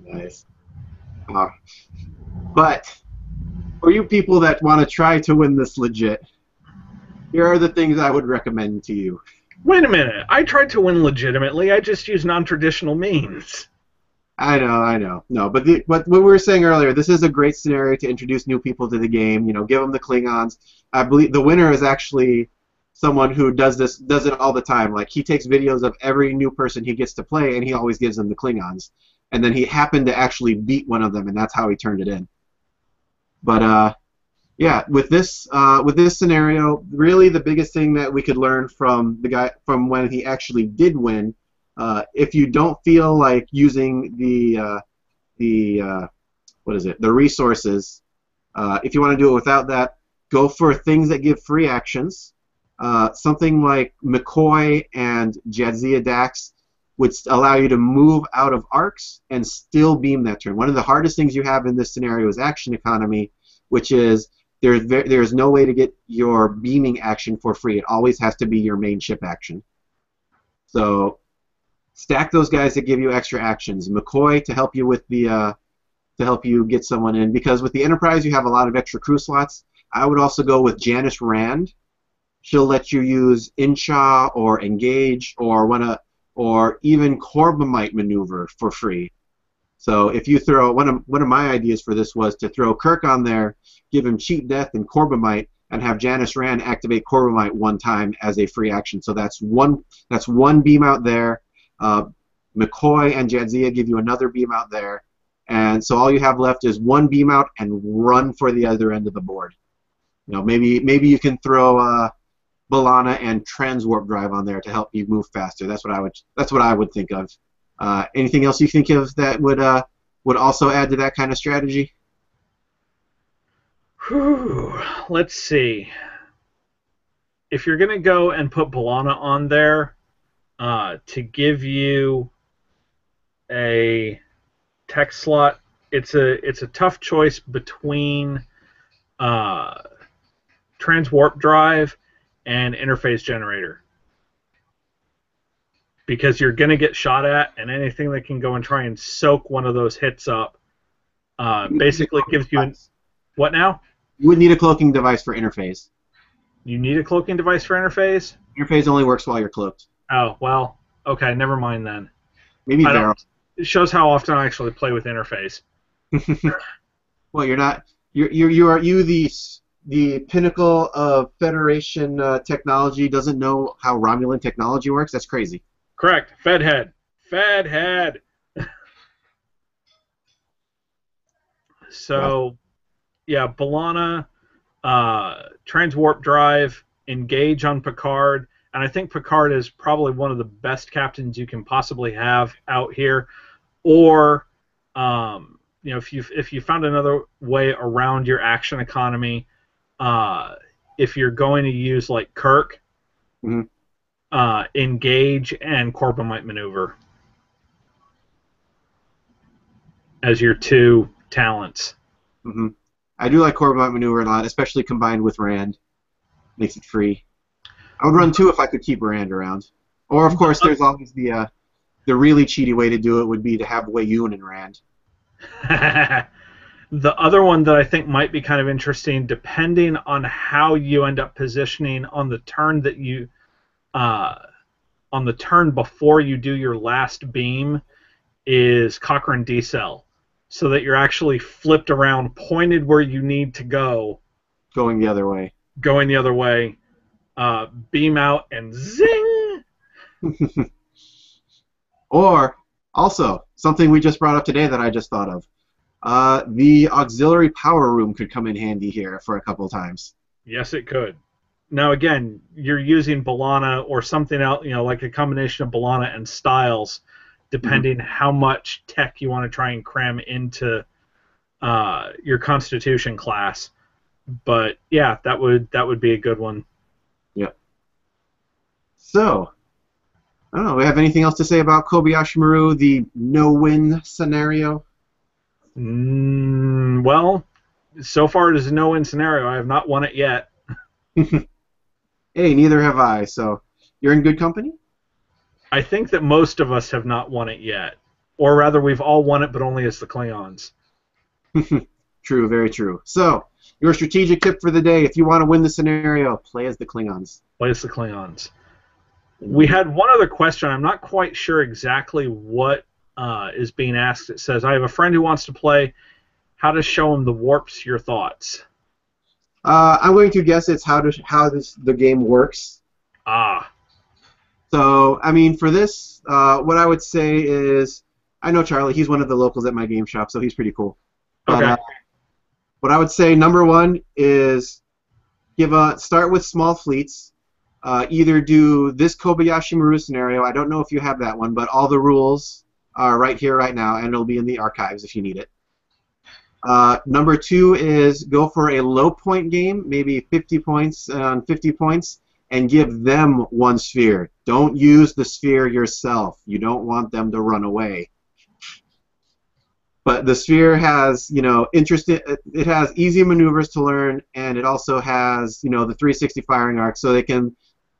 Nice. But for you people that want to try to win this legit, here are the things I would recommend to you. Wait a minute. I tried to win legitimately. I just used non-traditional means. I know. No, but what we were saying earlier, this is a great scenario to introduce new people to the game. You know, give them the Klingons. I believe the winner is actually someone who does it all the time. Like, he takes videos of every new person he gets to play, and he always gives them the Klingons. And then he happened to actually beat one of them, and that's how he turned it in. But yeah, with this scenario, really the biggest thing that we could learn from when he actually did win, If you don't feel like using the resources, if you want to do it without that, go for things that give free actions. Something like McCoy and Jadzia Dax would allow you to move out of arcs and still beam that turn. One of the hardest things you have in this scenario is action economy, which is there's no way to get your beaming action for free. It always has to be your main ship action. So stack those guys that give you extra actions. McCoy to help you with the to help you get someone in, because with the Enterprise you have a lot of extra crew slots. I would also go with Janice Rand. She'll let you use Inshaw or Engage or even Corbomite maneuver for free. So if you throw one of my ideas for this was to throw Kirk on there, give him Cheat Death and Corbomite, and have Janice Rand activate Corbomite one time as a free action. So that's one beam out there. McCoy and Jadzia give you another beam out there, and so all you have left is one beam out and run for the other end of the board. You know, maybe you can throw B'Elanna and Transwarp Drive on there to help you move faster. That's what I would think of. Anything else you think of that would also add to that kind of strategy? Whew. Let's see. If you're gonna go and put B'Elanna on there to give you a tech slot, it's a tough choice between Transwarp Drive and Interface Generator, because you're going to get shot at, and anything that can go and try and soak one of those hits up basically gives you what now? You would need a cloaking device for Interface. You need a cloaking device for Interface? Interface only works while you're cloaked. Oh, well, okay, never mind then. Maybe Vero. It shows how often I actually play with Interface. Well, you're not. Are you the pinnacle of Federation technology doesn't know how Romulan technology works? That's crazy. Correct. Fedhead. Fedhead. So, yeah, B'Elanna, Transwarp Drive, Engage on Picard, and I think Picard is probably one of the best captains you can possibly have out here. Or, you know, if you found another way around your action economy, if you're going to use like Kirk, Engage and Corbomite maneuver as your two talents. I do like Corbomite maneuver a lot, especially combined with Rand. Makes it free. I would run two if I could keep Rand around. Or of course, there's always the really cheaty way to do it would be to have Wei-Yun and Rand. The other one that I think might be kind of interesting, depending on how you end up positioning on the turn that you, on the turn before you do your last beam, is Cochrane D-Cell, so that you're actually flipped around, pointed where you need to go. Going the other way. Going the other way, beam out and zing. Or also something we just brought up today that I just thought of. The auxiliary power room could come in handy here for a couple of times. Yes, it could. Now, again, you're using B'Elanna or something else, you know, like a combination of B'Elanna and Styles, depending how much tech you want to try and cram into your Constitution class. But yeah, that would be a good one. Yep. So, I don't know. We have anything else to say about Kobayashi Maru, the no-win scenario? Well, so far it is a no-win scenario. I have not won it yet. Hey, neither have I, so you're in good company? I think that most of us have not won it yet. Or rather, we've all won it, but only as the Klingons. True, very true. So, your strategic tip for the day, if you want to win the scenario, play as the Klingons. Play as the Klingons. We had one other question. I'm not quite sure exactly what is being asked. It says, I have a friend who wants to play. How to show him the warps, your thoughts? I'm going to guess it's how the game works. Ah. So, I mean, for this, what I would say is, I know Charlie, he's one of the locals at my game shop, so he's pretty cool. But, okay. What I would say, number one, is start with small fleets. either do this Kobayashi Maru scenario. I don't know if you have that one, but all the rules are right here, right now, and it'll be in the archives if you need it. Number 2 is go for a low point game, maybe 50 points on 50 points, and give them one sphere. Don't use the sphere yourself. You don't want them to run away. But the sphere has, it has easy maneuvers to learn, and it also has, the 360 firing arc, so they can.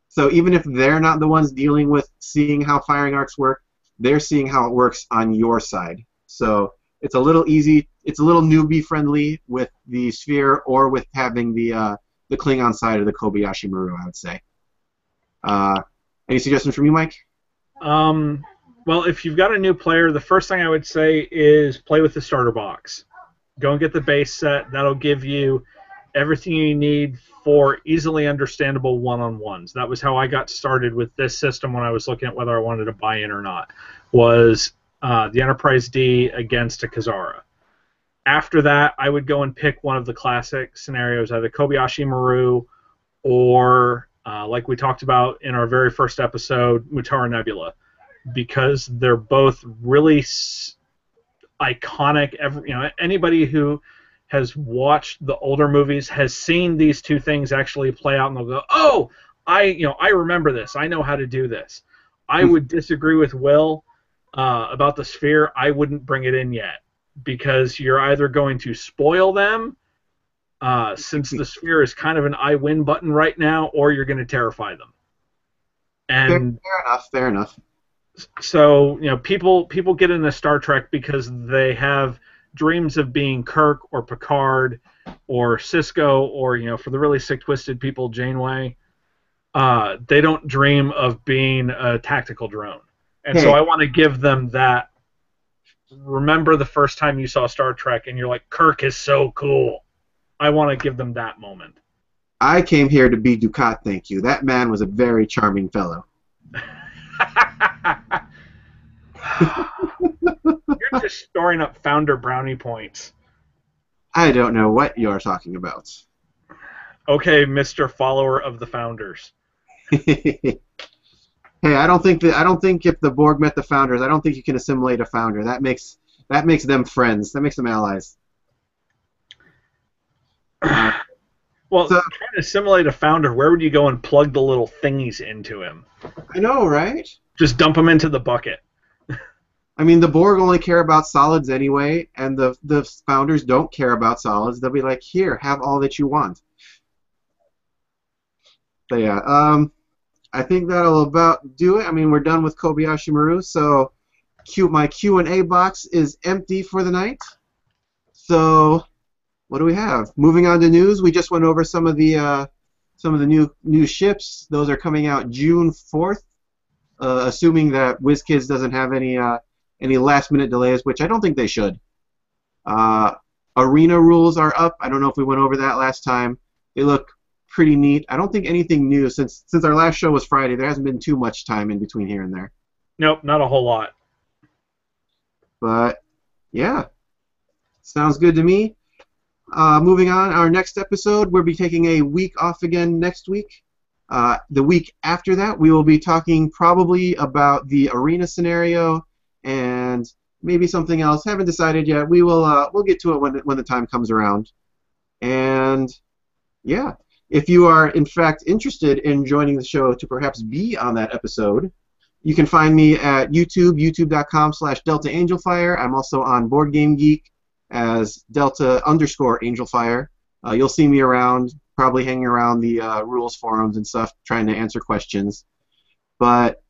So even if they're not the ones dealing with seeing how firing arcs work, they're seeing how it works on your side. So it's a little easy. It's a little newbie friendly with the sphere or with having the Klingon side of the Kobayashi Maru, I would say. Any suggestions from you, Mike? Well, if you've got a new player, the first thing I would say is play with the starter box. Go and get the base set. That'll give you everything you need for easily understandable one-on-ones. That was how I got started with this system when I was looking at whether I wanted to buy in or not, was the Enterprise D against a Kazara. After that, I would go and pick one of the classic scenarios, either Kobayashi Maru or, like we talked about in our very first episode, Mutara Nebula, because they're both really iconic. Anybody who has watched the older movies has seen these two things actually play out, and they'll go, "Oh, I remember this. I know how to do this." I would disagree with Will about the sphere. I wouldn't bring it in yet because you're either going to spoil them, since the sphere is kind of an I win button right now, or you're going to terrify them. And fair enough. So people get into Star Trek because they have dreams of being Kirk or Picard or Cisco or for the really sick twisted people, Janeway. They don't dream of being a tactical drone, and so I want to give them that. Remember the first time you saw Star Trek and you're like, Kirk is so cool. I want to give them that moment. I came here to be Ducat, thank you. That man was a very charming fellow. You're just storing up founder brownie points. I don't know what you're talking about. Okay, Mr. Follower of the Founders. Hey, I don't think if the Borg met the Founders, I don't think you can assimilate a Founder. That makes them friends. That makes them allies. Well, trying to assimilate a Founder, where would you go and plug the little thingies into him? I know, right? Just dump them into the bucket. I mean, the Borg only care about solids anyway, and the Founders don't care about solids. They'll be like, here, have all that you want. But yeah, I think that'll about do it. I mean, we're done with Kobayashi Maru, so my Q&A box is empty for the night. So what do we have? Moving on to news, we just went over some of the new ships. Those are coming out June 4th, assuming that WizKids doesn't have any last-minute delays, which I don't think they should. Arena rules are up. I don't know if we went over that last time. They look pretty neat. I don't think anything new since our last show was Friday. There hasn't been too much time in between here and there. Nope, not a whole lot. But yeah, sounds good to me. Moving on, our next episode, we'll be taking a week off again next week. The week after that, we will be talking probably about the arena scenario and maybe something else. Haven't decided yet. We'll get to it when the time comes around. And yeah, if you are in fact interested in joining the show to perhaps be on that episode, you can find me at youtube.com/DeltaAngelFire. I'm also on Board Game Geek as Delta_AngelFire. You'll see me around, probably hanging around the rules forums and stuff, trying to answer questions. But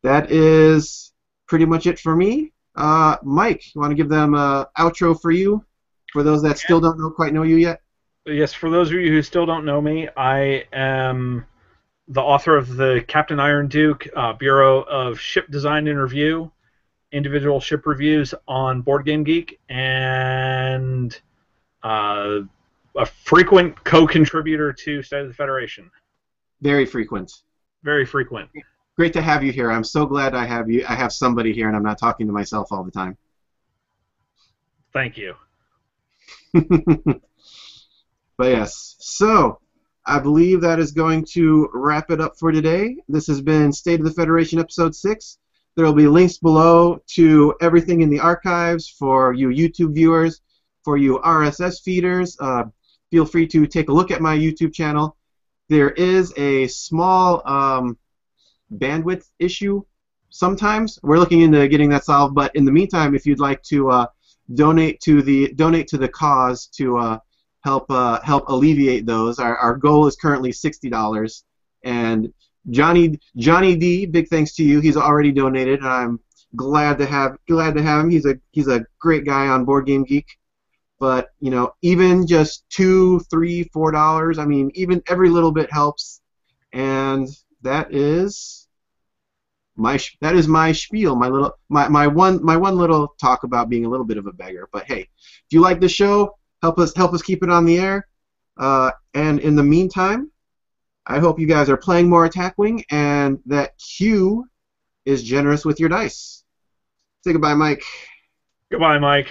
that is pretty much it for me. Mike, you want to give them an outro for you, for those that still don't quite know you yet? Yes, for those of you who still don't know me, I am the author of the Captain Iron Duke Bureau of Ship Design and Review, individual ship reviews on Board Game Geek, and a frequent co-contributor to State of the Federation. Very frequent. Very frequent. Great to have you here. I'm so glad I have somebody here and I'm not talking to myself all the time. Thank you. But yes, so I believe that is going to wrap it up for today. This has been State of the Federation Episode 6. There will be links below to everything in the archives for you YouTube viewers, for you RSS feeders. Feel free to take a look at my YouTube channel. There is a small bandwidth issue sometimes. We're looking into getting that solved, but in the meantime, if you'd like to donate to the cause to help alleviate those, our goal is currently $60. And Johnny D, big thanks to you. He's already donated, and I'm glad to have him. He's a great guy on Board Game Geek. But you know, even just $2, $3, $4, I mean, even every little bit helps. And that is my spiel, my one little talk about being a little bit of a beggar. But hey, if you like the show, help us keep it on the air. And in the meantime, I hope you guys are playing more Attack Wing and that Q is generous with your dice. Say goodbye, Mike. Goodbye, Mike.